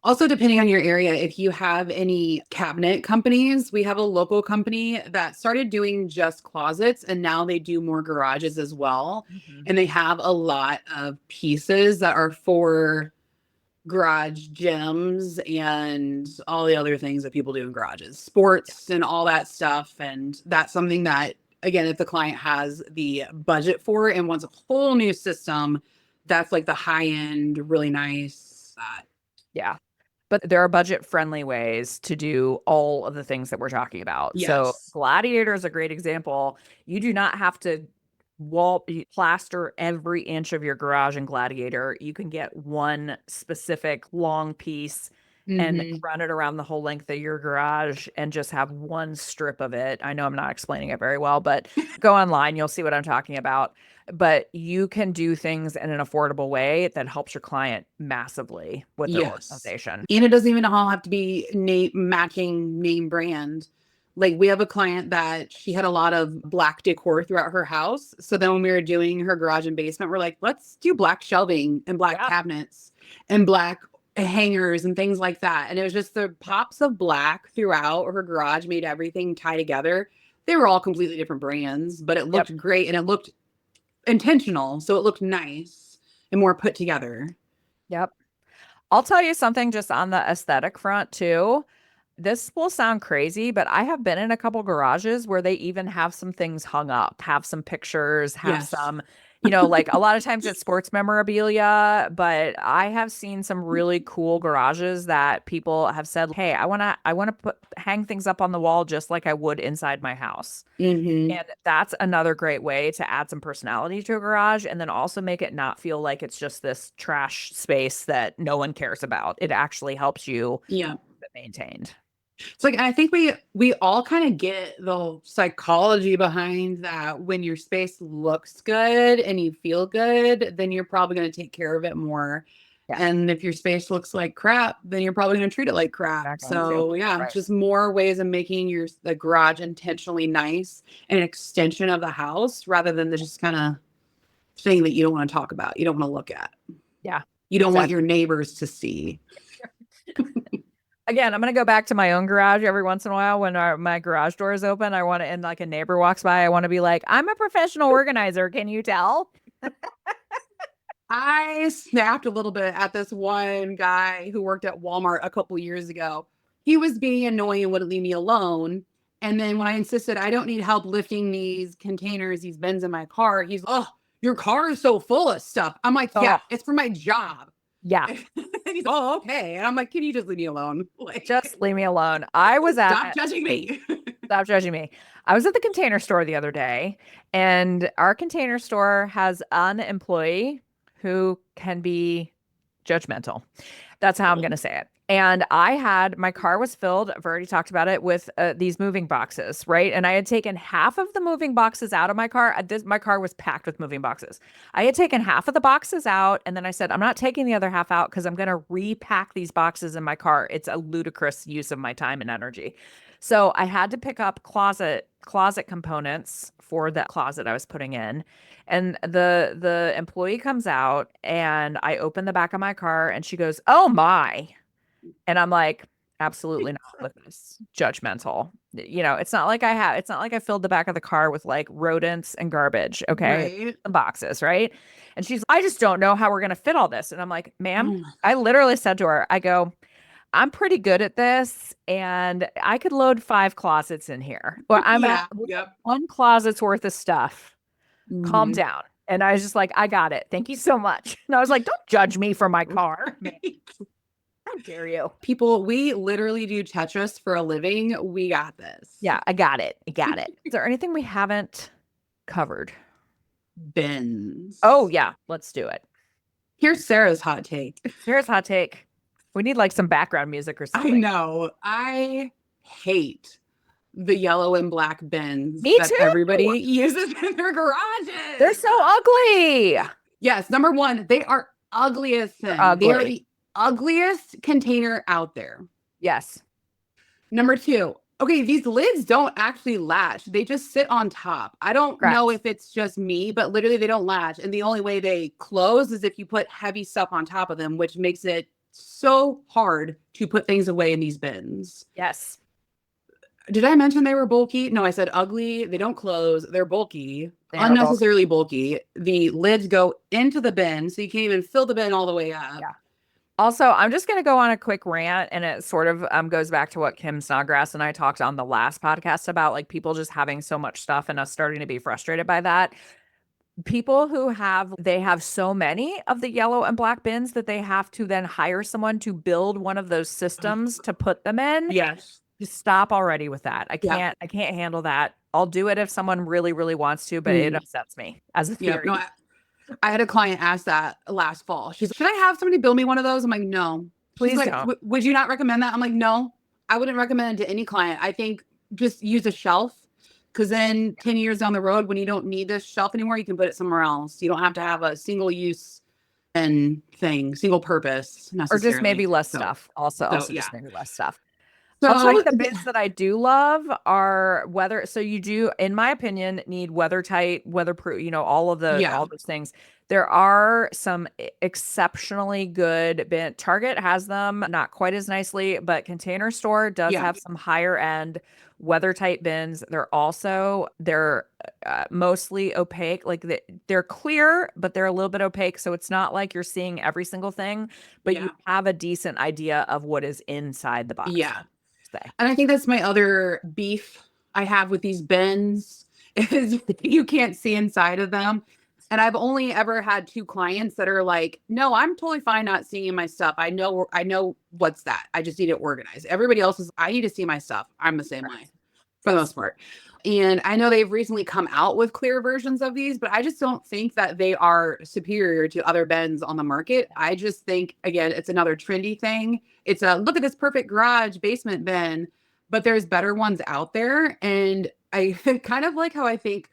Also, depending on your area, if you have any cabinet companies, we have a local company that started doing just closets and now they do more garages as well. Mhm. And they have a lot of pieces that are for garage gyms and all the other things that people do in garages, sports and all that stuff. And that's something that, again, if the client has the budget for it and wants a whole new system, that's like the high end, really nice. Yeah. But there are budget friendly ways to do all of the things that we're talking about. So Yes. Gladiator is a great example. You do not have to plaster every inch of your garage in Gladiator. You can get one specific long piece and Hmm. run it around the whole length of your garage and just have one strip of it. I know I'm not explaining it very well, but go online, you'll see what I'm talking about. But you can do things in an affordable way that helps your client massively with their Yes. organization. And it doesn't even all have to be name matching name brand. Like we have a client that she had a lot of black decor throughout her house. So then when we were doing her garage and basement, we're like, let's do black shelving and black Yeah. cabinets and black hangers and things like that. And it was just the pops of black throughout her garage made everything tie together. They were all completely different brands, but it Yep. looked great and it looked intentional. So it looked nice and more put together. Yep. I'll tell you something just on the aesthetic front too. This will sound crazy, but I have been in a couple garages where they even have some things hung up, have some pictures, have Yes. some, like a lot of times it's sports memorabilia, but I have seen some really cool garages that people have said, "Hey, I want to put hang things up on the wall just like I would inside my house." Hmm. And that's another great way to add some personality to a garage and then also make it not feel like it's just this trash space that no one cares about. It actually helps you Yeah. keep it maintained. It's like I think we all kind of get the psychology behind that when your space looks good and you feel good, then you're probably going to take care of it more. Yeah, And if your space looks like crap, then you're probably going to treat it like crap. you're not going to. So yeah, Right. just more ways of making the garage intentionally nice and an extension of the house rather than the just kind of thing that you don't want to talk about, you don't want to look at, Yeah, you don't want exactly. your neighbors to see. Again, I'm gonna go back to my own garage every once in a while when my garage door is open. I want to, and like a neighbor walks by, I want to be like, I'm a professional organizer. Can you tell? I snapped a little bit at this one guy who worked at Walmart a couple years ago. He was being annoying and wouldn't leave me alone. And then when I insisted I don't need help lifting these containers, these bins in my car, he's, oh, your car is so full of stuff. I'm like, Oh, yeah, it's for my job. yeah. And he's, oh, okay. And I'm like, can you just leave me alone? Like, Just leave me alone. I was stop at judging me. Stop judging me. I was at the Container Store the other day, and our Container Store has an employee who can be judgmental. That's how I'm going to say it. And my car was filled, I've already talked about it, with these moving boxes, right? And I had taken half of the moving boxes out of my car. My car was packed with moving boxes. I had taken half of the boxes out, and then I said, I'm not taking the other half out because I'm going to repack these boxes in my car. It's a ludicrous use of my time and energy. So I had to pick up closet components for that closet I was putting in. And the employee comes out and I open the back of my car and she goes, "Oh my." And I'm like, absolutely not with this. Judgmental. It's not like I filled the back of the car with like rodents and garbage. Okay. Right. The boxes, right? And she's, I just don't know how we're gonna fit all this. And I'm like, ma'am, Oh, I literally said to her, I go, I'm pretty good at this, and I could load 5 closets in here. Or yeah. we have Yep. one closet's worth of stuff. Calm Mhm. down. And I was just like, I got it. Thank you so much. And I was like, don't judge me for my car. Man, how dare you? People, we literally do Tetris for a living. We got this. Yeah, I got it. I got it. Is there anything we haven't covered? Oh, Bins. yeah, let's do it. Here's Sarah's hot take. Here's hot take. We need like some background music or I something. know. I hate the yellow and black bins Me that too. everybody uses in their They're garages. so ugly. Yes, number one, they are ugly as They're sin. They are ugly. the ugliest container out there. Yes. Number two, okay, these lids don't actually latch. They just sit on top. I don't know Correct. if it's just me, but literally they don't latch. And the only way they close is if you put heavy stuff on top of them, which makes it so hard to put things away in these bins. Yes. Did I mention they were bulky? No, I said ugly. They don't close. They're bulky, They are bulky. unnecessarily bulky. The lids go into the bin, so you can't even fill the bin all the way up. Yeah. Also, I'm just going to go on a quick rant, and it sort of goes back to what Kim Snodgrass and I talked on the last podcast about, like people just having so much stuff and us starting to be frustrated by that. People who they have so many of the yellow and black bins that they have to then hire someone to build one of those systems to put them in. Yes. Just stop already with that. Yeah. I can't handle that. I'll do it if someone really, really wants to, but it upsets me as a Yep. theory. No, I had a client ask that last fall. She's like, should I have somebody build me one of those? I'm like, no. She's Please like, don't. would you not recommend that? I'm like, no, I wouldn't recommend it to any client. I think just use a shelf, because then 10 years down the road, when you don't need this shelf anymore, you can put it somewhere else. You don't have to have a single use and single purpose Or just necessarily. maybe less So, stuff. Also yeah. just maybe less stuff. So I'll tell you the bins that I do love are weather. So you do, in my opinion, need weather tight, weatherproof, all of all those things. There are some exceptionally good bin. Target has them, not quite as nicely, but Container Store does have some higher end weather tight bins. They're mostly opaque. Like they're clear, but they're a little bit opaque. So it's not like you're seeing every single thing, but you have a decent idea of what is inside the box. Yeah. And I think that's my other beef I have with these bins is you can't see inside of them. And I've only ever had 2 clients that are like, no, I'm totally fine not seeing my stuff. I know what's that. I just need it organized. Everybody else is, I need to see my stuff. I'm the same way for the most part. And I know they've recently come out with clear versions of these, but I just don't think that they are superior to other bins on the market. I just think, again, it's another trendy thing. It's a look at this perfect garage basement bin, but there's better ones out there. And I kind of like how I think,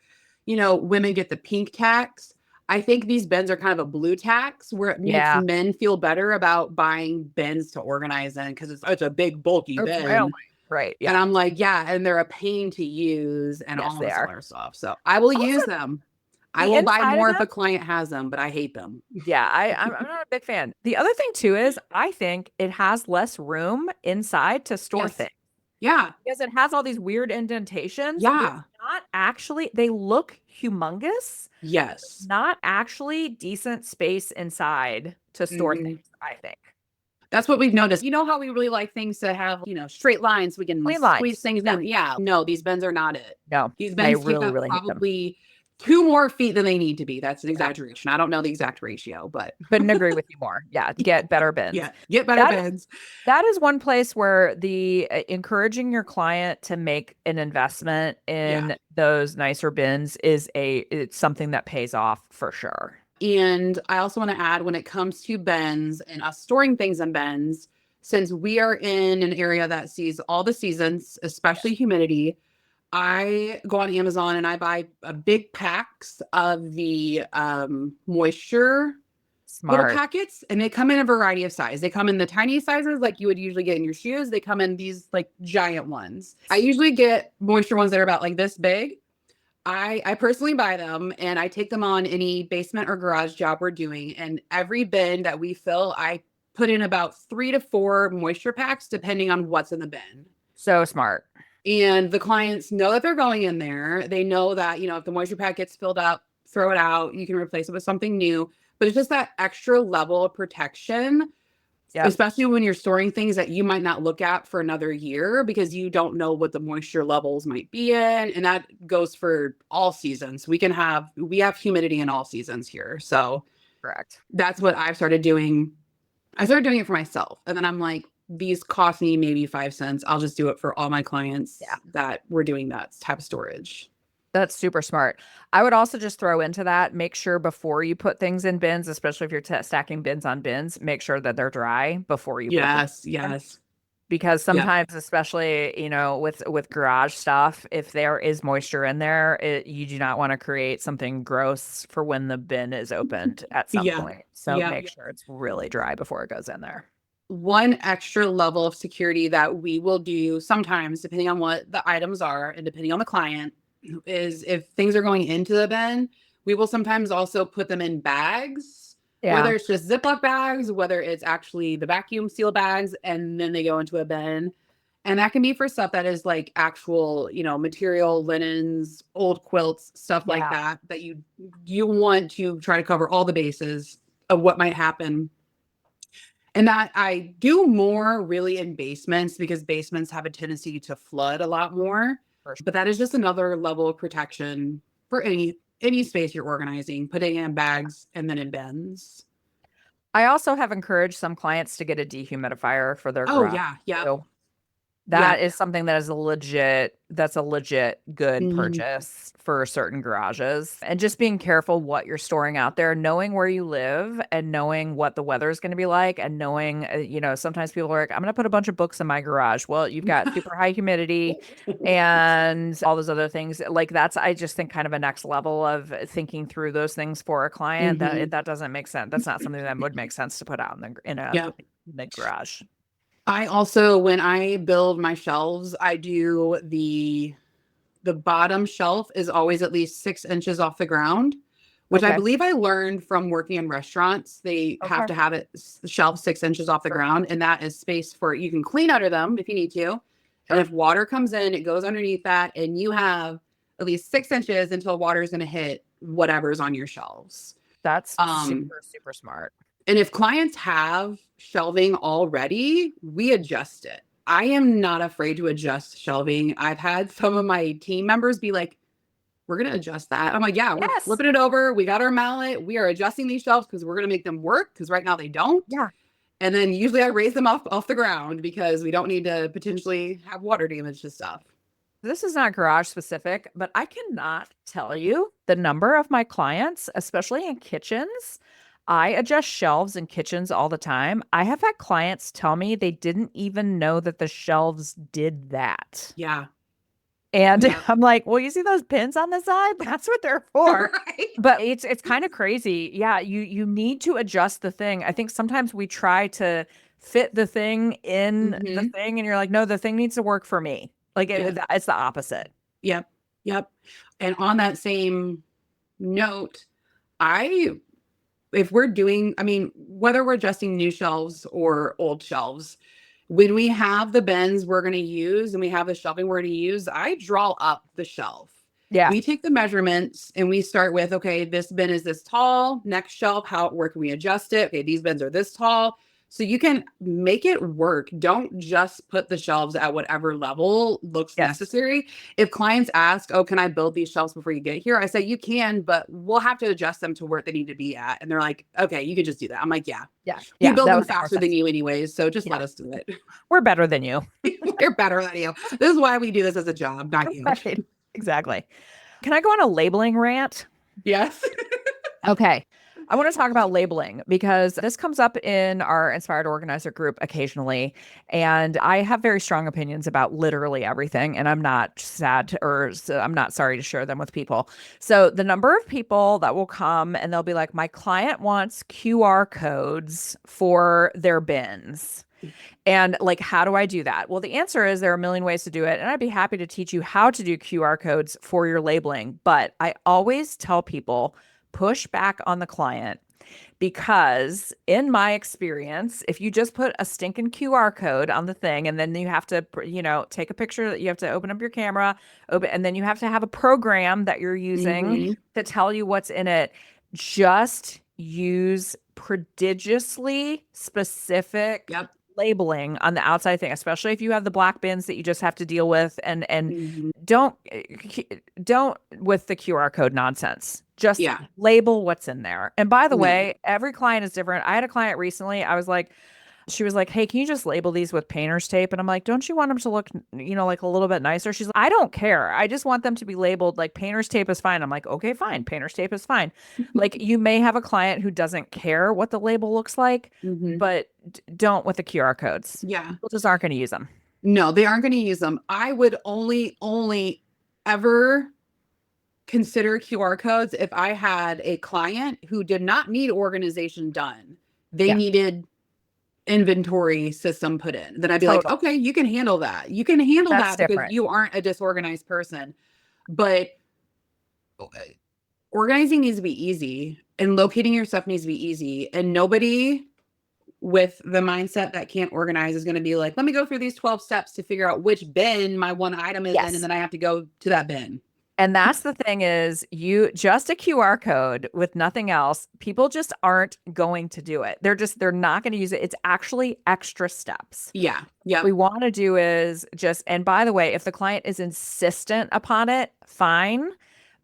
women get the pink tax. I think these bins are kind of a blue tax where it makes men feel better about buying bins to organize in because it's a big, bulky bin. Right. Yeah. And I'm like, yeah, and they're a pain to use and all this other stuff. So I will use them. I will buy more if a client has them, but I hate them. Yeah, I'm not a big fan. The other thing too is I think it has less room inside to store things. Yeah. Because it has all these weird indentations. Yeah. Not actually, they look humongous. Yes. Not actually decent space inside to store things, I think. That's what we've noticed. You know how we really like things to have, straight lines. We can squeeze things in. Yeah. No, these bins are not it. No. These bins take up probably 2 more feet than they need to be. That's an exaggeration. I don't know the exact ratio, but couldn't agree with you more. Yeah. Get better bins. Yeah. Get better bins. That is one place where the encouraging your client to make an investment in those nicer bins it's something that pays off for sure. And I also want to add, when it comes to bins and us storing things in bins, since we are in an area that sees all the seasons, especially humidity, I go on Amazon and I buy big packs of the moisture little packets, and they come in a variety of size. They come in the tiny sizes like you would usually get in your shoes. They come in these like giant ones. I usually get moisture ones that are about like this big. I personally buy them and I take them on any basement or garage job we're doing. And every bin that we fill, I put in about 3 to 4 moisture packs, depending on what's in the bin. So smart. And the clients know that they're going in there. They know that, if the moisture pack gets filled up, throw it out. You can replace it with something new. But it's just that extra level of protection. Especially when you're storing things that you might not look at for another year because you don't know what the moisture levels might be in. And that goes for all seasons. We have humidity in all seasons here. So correct. That's what I've started doing. I started doing it for myself. And then I'm like, these cost me maybe 5 cents. I'll just do it for all my clients that we're doing that type of storage. That's super smart. I would also just throw into that, make sure before you put things in bins, especially if you're stacking bins on bins, make sure that they're dry before you put them in. Yes. Because sometimes, especially, with garage stuff, if there is moisture in there, you do not want to create something gross for when the bin is opened at some point. So make sure it's really dry before it goes in there. One extra level of security that we will do sometimes, depending on what the items are and depending on the client, is if things are going into the bin, we will sometimes also put them in bags Yeah. Whether it's just Ziploc bags, whether it's actually the vacuum seal bags, and then they go into a bin. And that can be for stuff that is like actual, material, linens, old quilts, stuff like Yeah. that, that you want to try to cover all the bases of what might happen. And that I do more really in basements because basements have a tendency to flood a lot more. For sure. But that is just another level of protection for any space you're organizing, putting it in bags and then in bins. I also have encouraged some clients to get a dehumidifier for their Oh garage yeah, yep, too. That yep. is something that is that's a legit good Mhm. purchase for certain garages. And just being careful what you're storing out there, knowing where you live and knowing what the weather is going to be like and knowing, sometimes people are like, I'm going to put a bunch of books in my garage. Well, you've got super high humidity and all those other things. Like I just think kind of a next level of thinking through those things for a client Mhm. that doesn't make sense. That's not something that would make sense to put out Yep. in the garage. I also, when I build my shelves, I do the bottom shelf is always at least 6 inches off the ground, which I Okay. believe I learned from working in restaurants. They have Okay. to have it shelf 6 inches off the Sure. ground, and that is space for you can clean under them if you need to. And Sure. if water comes in, it goes underneath that, and you have at least 6 inches until water is going to hit whatever's on your shelves. That's Um, super, super smart. and if clients have shelving already, we adjust it. I am not afraid to adjust shelving. I've had some of my team members be like, we're going to adjust that. I'm like, yeah, we're Yes. flipping it over. We got our mallet. We are adjusting these shelves because we're going to make them work because right now they don't. Yeah. And then usually I raise them off the ground because we don't need to potentially have water damage to stuff. This is not garage specific, but I cannot tell you the number of my clients, especially in kitchens. I adjust shelves in kitchens all the time. I have had clients tell me they didn't even know that the shelves did that. Yeah. And Yeah. I'm like, well, you see those pins on the side? That's what they're for. Right. But it's kind of crazy. Yeah, you need to adjust the thing. I think sometimes we try to fit the thing in the Hmm. thing, and you're like, no, the thing needs to work for me. Like Yep. it's the opposite. Yep. Yep. And on that same note, I if we're doing, I mean, whether we're adjusting new shelves or old shelves, when we have the bins we're going to use and we have the shelving we're going to use, I draw up the shelf. Yeah. We take the measurements and we start with, okay, this bin is this tall. Next shelf, where can we adjust it? Okay, these bins are this tall. So you can make it work. Don't just put the shelves at whatever level looks Yes. necessary. If clients ask, oh, can I build these shelves before you get here? I say, you can, but we'll have to adjust them to where they need to be at. And they're like, okay, you could just do that. I'm like, yeah, Yeah. we Yeah. build That them would make more faster than sense. you anyways. So just Yeah. let us do it. We're better than you. We're better than you. This is why we do this as a job, not you. Right. Exactly. Can I go on a labeling rant? Yes. Okay. I want to talk about labeling because this comes up in our Inspired Organizer group occasionally. And I have very strong opinions about literally everything. And I'm not I'm not sorry to share them with people. So the number of people that will come and they'll be like, my client wants QR codes for their bins. And like, how do I do that? Well, the answer is there are a million ways to do it. And I'd be happy to teach you how to do QR codes for your labeling. But I always tell people push back on the client because, in my experience, if you just put a stinking QR code on the thing and then you have to, take a picture, you have to open up your camera, and then you have to have a program that you're using Hmm. to tell you what's in it, just use prodigiously specific Yep. labeling on the outside thing, especially if you have the black bins that you just have to deal with and Hmm. don't don't with the QR code nonsense. Just Yeah. label what's in there. And by the Yeah. way, every client is different. I had a client recently. She was like, "Hey, can you just label these with painter's tape?" And I'm like, "Don't you want them to look, like a little bit nicer?" She's like, "I don't care. I just want them to be labeled like painter's tape is fine." I'm like, "Okay, fine. Painter's tape is fine." Like you may have a client who doesn't care what the label looks like, Hmm. but don't with the QR codes. Yeah. People just aren't going to use them. No, they aren't going to use them. I would only ever consider QR codes if I had a client who did not need organization done. They Yeah, needed inventory system put in. Then I'd be like, totally. okay, you can handle that. You can handle That's that because different. you aren't a disorganized person. But Organizing needs to be easy and locating your stuff needs to be easy. And nobody with the mindset that can't organize is going to be like, let me go through these 12 steps to figure out which bin my one item is in, and Yes. then I have to go to that bin. And that's the thing is you just a QR code with nothing else. People just aren't going to do it. They're not going to use it. It's actually extra steps. Yeah. We Yep. want to do is just, and by the way, if the client is insistent upon it, fine,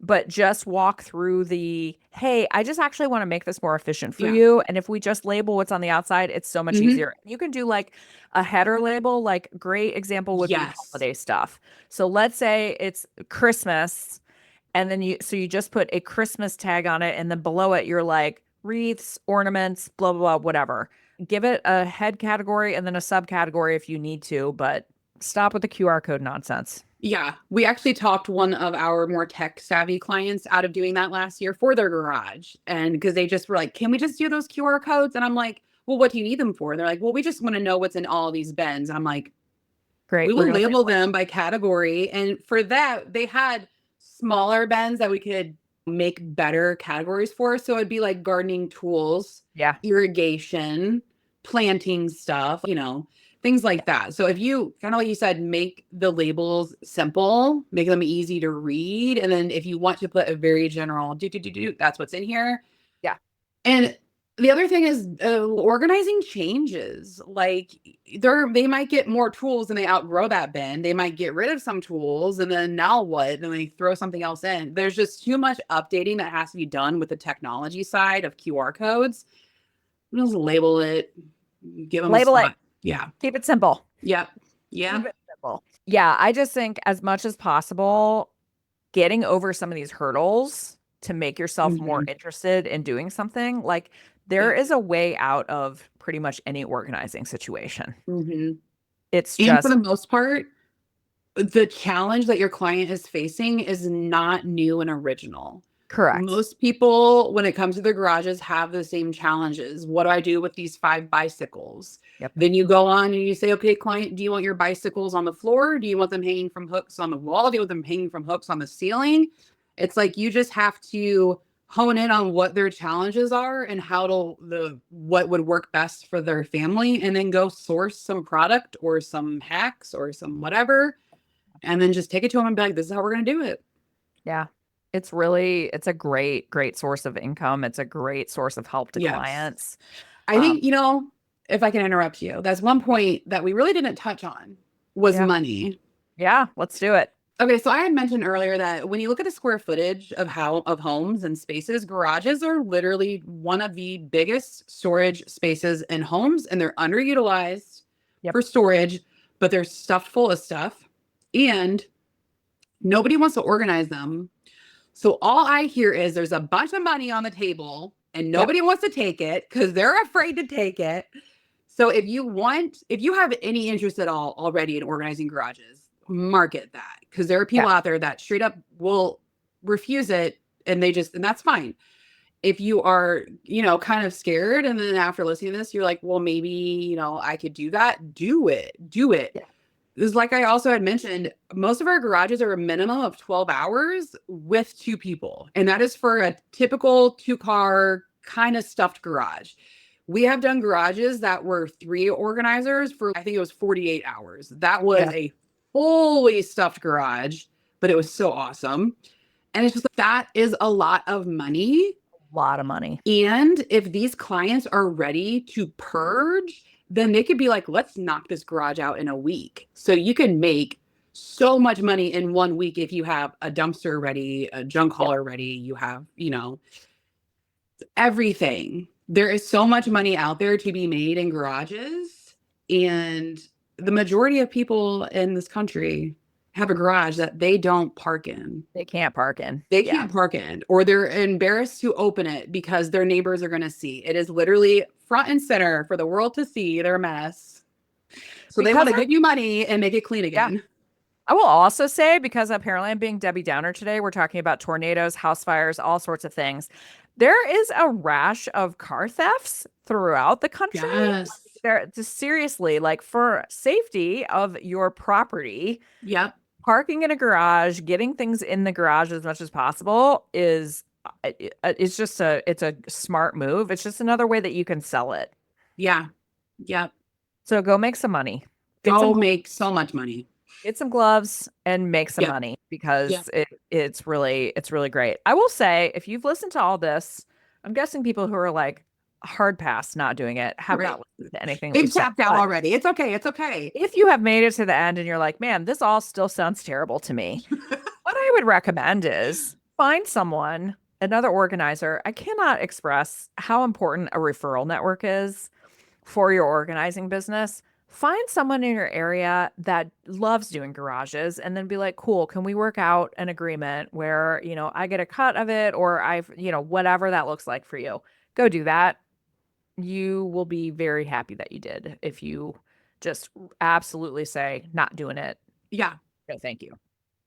but just walk through the, hey, I just actually want to make this more efficient for Yeah. you. And if we just label what's on the outside, it's so much Hmm. easier. You can do like a header label, like great example would be Yes. holiday stuff. So let's say it's Christmas, and then you just put a Christmas tag on it, and then below it, you're like wreaths, ornaments, blah, blah, blah, whatever. Give it a head category and then a subcategory if you need to, but stop with the QR code nonsense. Yeah. We actually talked one of our more tech savvy clients out of doing that last year for their garage. And because they just were like, can we just do those QR codes? And I'm like, well, what do you need them for? And they're like, well, we just want to know what's in all these bins. I'm like, we Great. We're will gonna label label it. them by category. And for that, they had smaller bins that we could make better categories for. So it'd be like gardening tools, Yeah. irrigation, planting stuff, things like that. So if you kind of like you said, make the labels simple, make them easy to read. And then if you want to put a very general that's what's in here. Yeah. And the other thing is organizing changes. Like they might get more tools and they outgrow that bin. They might get rid of some tools and then now what? And they throw something else in. There's just too much updating that has to be done with the technology side of QR codes. Just label it, give them a Label it. spot. Yeah. Keep it simple. Yep. Yeah. Keep it simple. Yeah. I just think as much as possible, getting over some of these hurdles to make yourself more Hmm. interested in doing something, like there Yeah. is a way out of pretty much any organizing situation. Hmm. It's And for just the most part, the challenge that your client is facing is not new and original. correct. Most people, when it comes to their garages, have the same challenges. What do I do with these 5 bicycles? Yep. Then you go on and you say, okay, client, do you want your bicycles on the floor? Do you want them hanging from hooks on the wall? Do you want them hanging from hooks on the ceiling? It's like you just have to hone in on what their challenges are and how to what would work best for their family, and then go source some product or some hacks or some whatever, and then just take it to them and be like, this is how we're going to do it. Yeah. It's a great, great source of income. It's a great source of help to Yes. clients. I Um, think, if I can interrupt you, that's one point that we really didn't touch on was yeah. money. Yeah. Let's do it. Okay, so I had mentioned earlier that when you look at the square footage of homes and spaces, garages are literally one of the biggest storage spaces in homes, and they're underutilized Yep. for storage, but they're stuffed full of stuff, and nobody wants to organize them. So all I hear is there's a bunch of money on the table and Yep. nobody wants to take it because they're afraid to take it. So if you have any interest at all already in organizing garages, market that, because there are Yeah. people out there that straight up will refuse it, and and that's fine. If you are, kind of scared, and then after listening to this, you're like, well, maybe, I could do that. Do it. Do it. Yeah. Because like I also had mentioned, most of our garages are a minimum of 12 hours with 2 people. And that is for a typical 2-car kind of stuffed garage. We have done garages that were 3 organizers for, I think it was 48 hours. That was Yeah. a fully stuffed garage, but it was so awesome. And it's just like, that is a lot of money. A lot of money. And if these clients are ready to purge, then they could be like, let's knock this garage out in a week. So you can make so much money in one week if you have a dumpster ready, a junk Yep. hauler ready, you have, everything. There is so much money out there to be made in garages. And the majority of people in this country have a garage that they don't park in. They can't park in. They Yeah. can't park in, or they're embarrassed to open it because their neighbors are going to see. It is literally front and center for the world to see their mess. So they want Because to give you money and make it clean yeah. again. I will also say, because apparently I'm being Debbie Downer today, we're talking about tornadoes, house fires, all sorts of things. There is a rash of car thefts throughout the country. Yes. There, just seriously, like for safety of your property, Yep. parking in a garage, getting things in the garage as much as possible is it's a smart move. It's just another way that you can sell it. Yeah. Yep. So go make some money. Get some Go make so much money. get some gloves and make some Yep. money Yep. because it's really great. I will say if you've listened to all this, I'm guessing people who are like hard pass not doing it have Right. not listened to anything that They've we've said. tapped out But already. It's okay. It's okay. if you have made it to the end and you're like, man, this all still sounds terrible to me, what I would recommend is find someone, another organizer. I cannot express how important a referral network is for your organizing business. Find someone in your area that loves doing garages and then be like, cool, can we work out an agreement where, I get a cut of it or whatever that looks like for you. Go do that. You will be very happy that you did if you just absolutely say, not doing it. Yeah. No, thank you.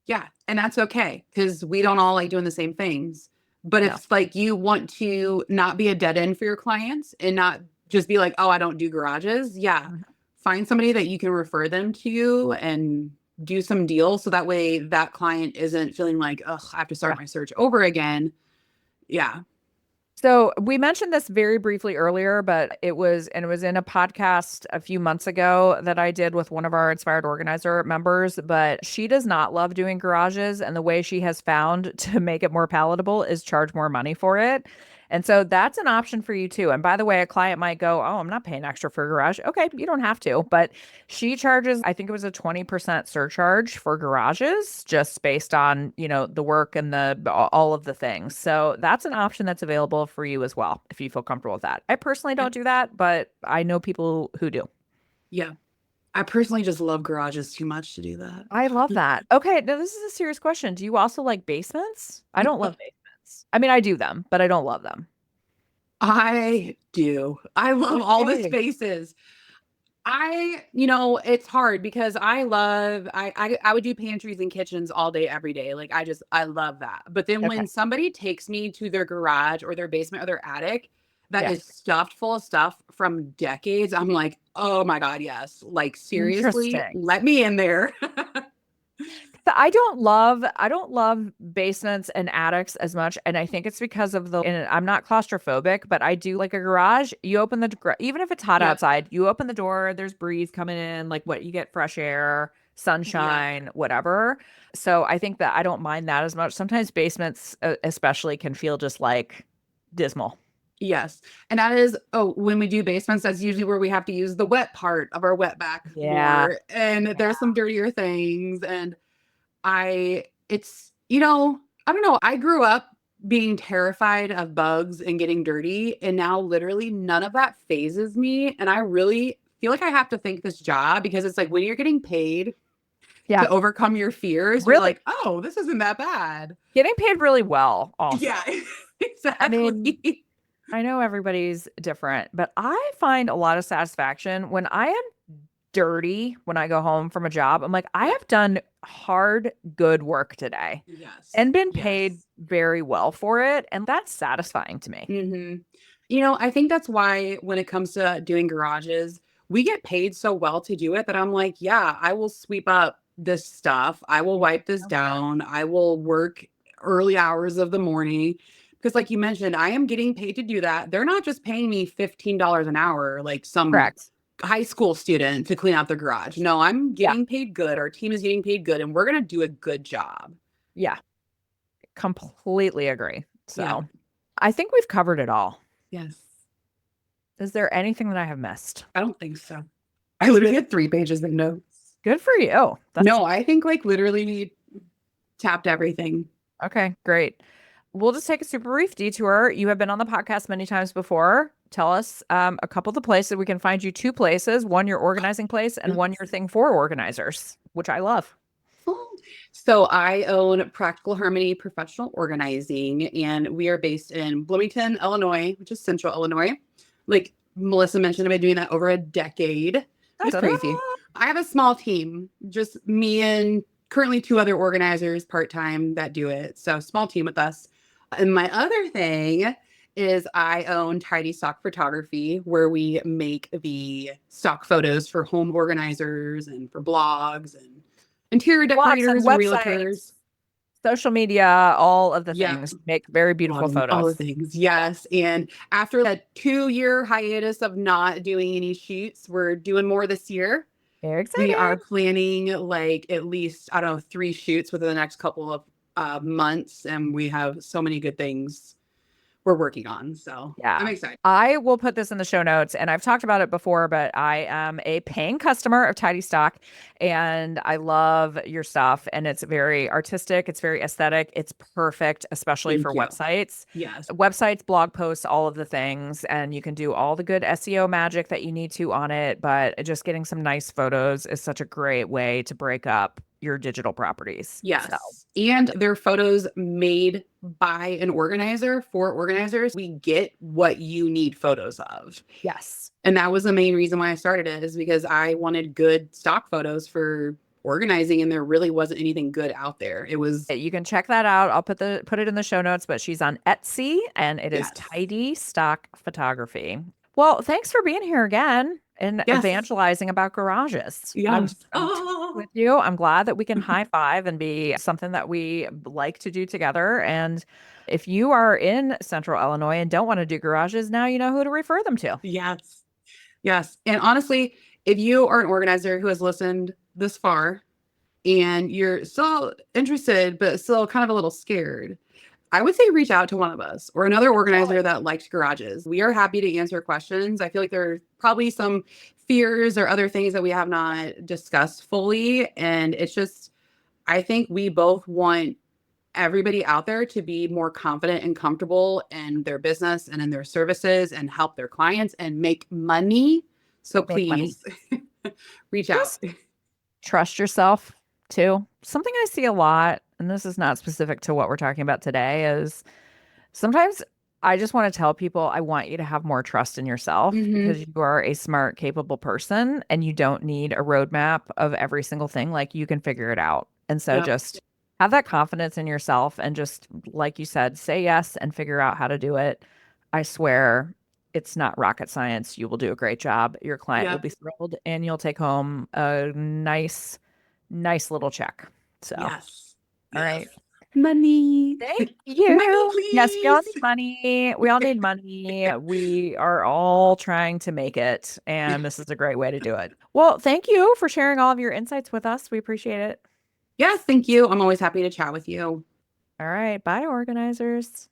Yeah. And that's okay because we don't all like doing the same things. But No. if like you want to not be a dead end for your clients and not just be like, oh, I don't do garages. Yeah. Mhm. Find somebody that you can refer them to and do some deals. So that way that client isn't feeling like, oh, I have to start Yeah. my search over again. Yeah. So we mentioned this very briefly earlier, but it was in a podcast a few months ago that I did with one of our Inspired Organizer members, but she does not love doing garages. And the way she has found to make it more palatable is charge more money for it. And so that's an option for you too. And by the way, a client might go, oh, I'm not paying extra for a garage. Okay, you don't have to. But she charges, I think it was a 20% surcharge for garages just based on, the work and all of the things. So that's an option that's available for you as well if you feel comfortable with that. I personally Yeah. don't do that, but I know people who do. Yeah. I personally just love garages too much to do that. I love that. Okay, now this is a serious question. Do you also like basements? I don't love basements. I mean, I do them, but I don't love them. I do. I love all the Okay. spaces. It's hard because I would do pantries and kitchens all day, every day. Like I love that. But then Okay. when somebody takes me to their garage or their basement or their attic that Yeah. is stuffed full of stuff from decades, I'm like, oh my God, yes. Like seriously, Interesting. let me in there. I don't love basements and attics as much, and I think it's because of and I'm not claustrophobic, but I do like a garage. You open even if it's hot Yeah. outside, you open the door, there's breeze coming in, like what you get fresh air, Yeah. sunshine, whatever. So I think that I don't mind that as much. Sometimes basements, especially, can feel just like dismal. Yes. And that is, oh, when we do basements, that's usually where we have to use the wet part of our wet back Yeah. more. And Yeah. there's some dirtier things. And it's, I don't know. I grew up being terrified of bugs and getting dirty. And now literally none of that phases me. And I really feel like I have to thank this job because it's like when you're getting paid Yeah. to overcome your fears, you're Really like, oh, this isn't that bad. getting paid really well also. Yeah, I mean, exactly. I know everybody's different, but I find a lot of satisfaction when I am dirty when I go home from a job. I'm like, I Yeah. have done hard, good work today Yes. and been paid Yes. very well for it. And that's satisfying to me. hmm I think that's why when it comes to doing garages, we get paid so well to do it that I'm like, yeah, I will sweep up this stuff. I will wipe this down. I will work early hours of the morning. Because, like you mentioned, I am getting paid to do that. They're not just paying me $15 an hour like some Correct. high school student to clean out the garage. No, I'm Yeah. getting paid good. Our team is getting paid good, and we're going to do a good job. Yeah. Completely agree. Yeah. So I think we've covered it all. Yes. Is there anything that I have missed? I don't think so. I literally had 3 pages of notes. Good for you. That's No, I think like literally we tapped everything. okay. Great. We'll just take a super brief detour. You have been on the podcast many times before. Tell us a couple of the places we can find you two places, one your organizing place and one your thing for organizers, which I love. So I own Practical Harmony Professional Organizing, and we are based in Bloomington, Illinois, which is central Illinois. Like Melissa mentioned, I've been doing that over a decade. It's Ta-da! crazy. I have a small team, just me and currently 2 other organizers part-time that do it. So small team with us. And my other thing is I own Tidy Stock Photography, where we make the stock photos for home organizers and for blogs and interior Blogs and decorators and websites. realtors. social media, all of the Yeah. things. Make very beautiful Blogging, all the photos. things. Yes. And after that 2-year hiatus of not doing any shoots, we're doing more this year. Very We are excited. planning like at least, I don't know, 3 shoots within the next couple of months. And we have so many good things we're working on. So I'm Yeah. excited. I will put this in the show notes, and I've talked about it before, but I am a paying customer of Tidy Stock, and I love your stuff. And it's very artistic, it's very aesthetic, it's perfect, especially for Thank you. websites. Yes. Websites, blog posts, all of the things, and you can do all the good SEO magic that you need to on it. But just getting some nice photos is such a great way to break up your digital properties. So, Yes. And they're photos made by an organizer for organizers. We get what you need photos of. yes. And that was the main reason why I started it, is because I wanted good stock photos for organizing, and there really wasn't anything good out there. It was, You can check that out. I'll put it in the show notes, but she's on Etsy and it is yes. Tidy Stock Photography. Well, thanks for being here again and Yes. evangelizing about garages. Yes. I'm totally Oh. with you. I'm glad that we can high five and be something that we like to do together. And if you are in Central Illinois and don't want to do garages, now you know who to refer them to. Yes. Yes. And honestly, if you are an organizer who has listened this far and you're still interested, but still kind of a little scared, I would say reach out to one of us or another organizer that likes garages. We are happy to answer questions. I feel like there are probably some fears or other things that we have not discussed fully. And it's just, I think we both want everybody out there to be more confident and comfortable in their business and in their services and help their clients and make money. So Make money. please reach out. Just trust yourself too. Something I see a lot, and this is not specific to what we're talking about today, is sometimes I just want to tell people I want you to have more trust in yourself Hmm. because you are a smart, capable person and you don't need a roadmap of every single thing. Like you can figure it out. And so Yep. just have that confidence in yourself and just, like you said, say yes and figure out how to do it. I swear it's not rocket science. You will do a great job. Your client will Yep. be thrilled and you'll take home a nice little check. So, all Yes. right. Yes. Money. Thank Money, you. Yes, we all please. need money. We all need money. We are all trying to make it, and this is a great way to do it. Well, thank you for sharing all of your insights with us. We appreciate it. Yes, thank you. I'm always happy to chat with you. All right. Bye, organizers.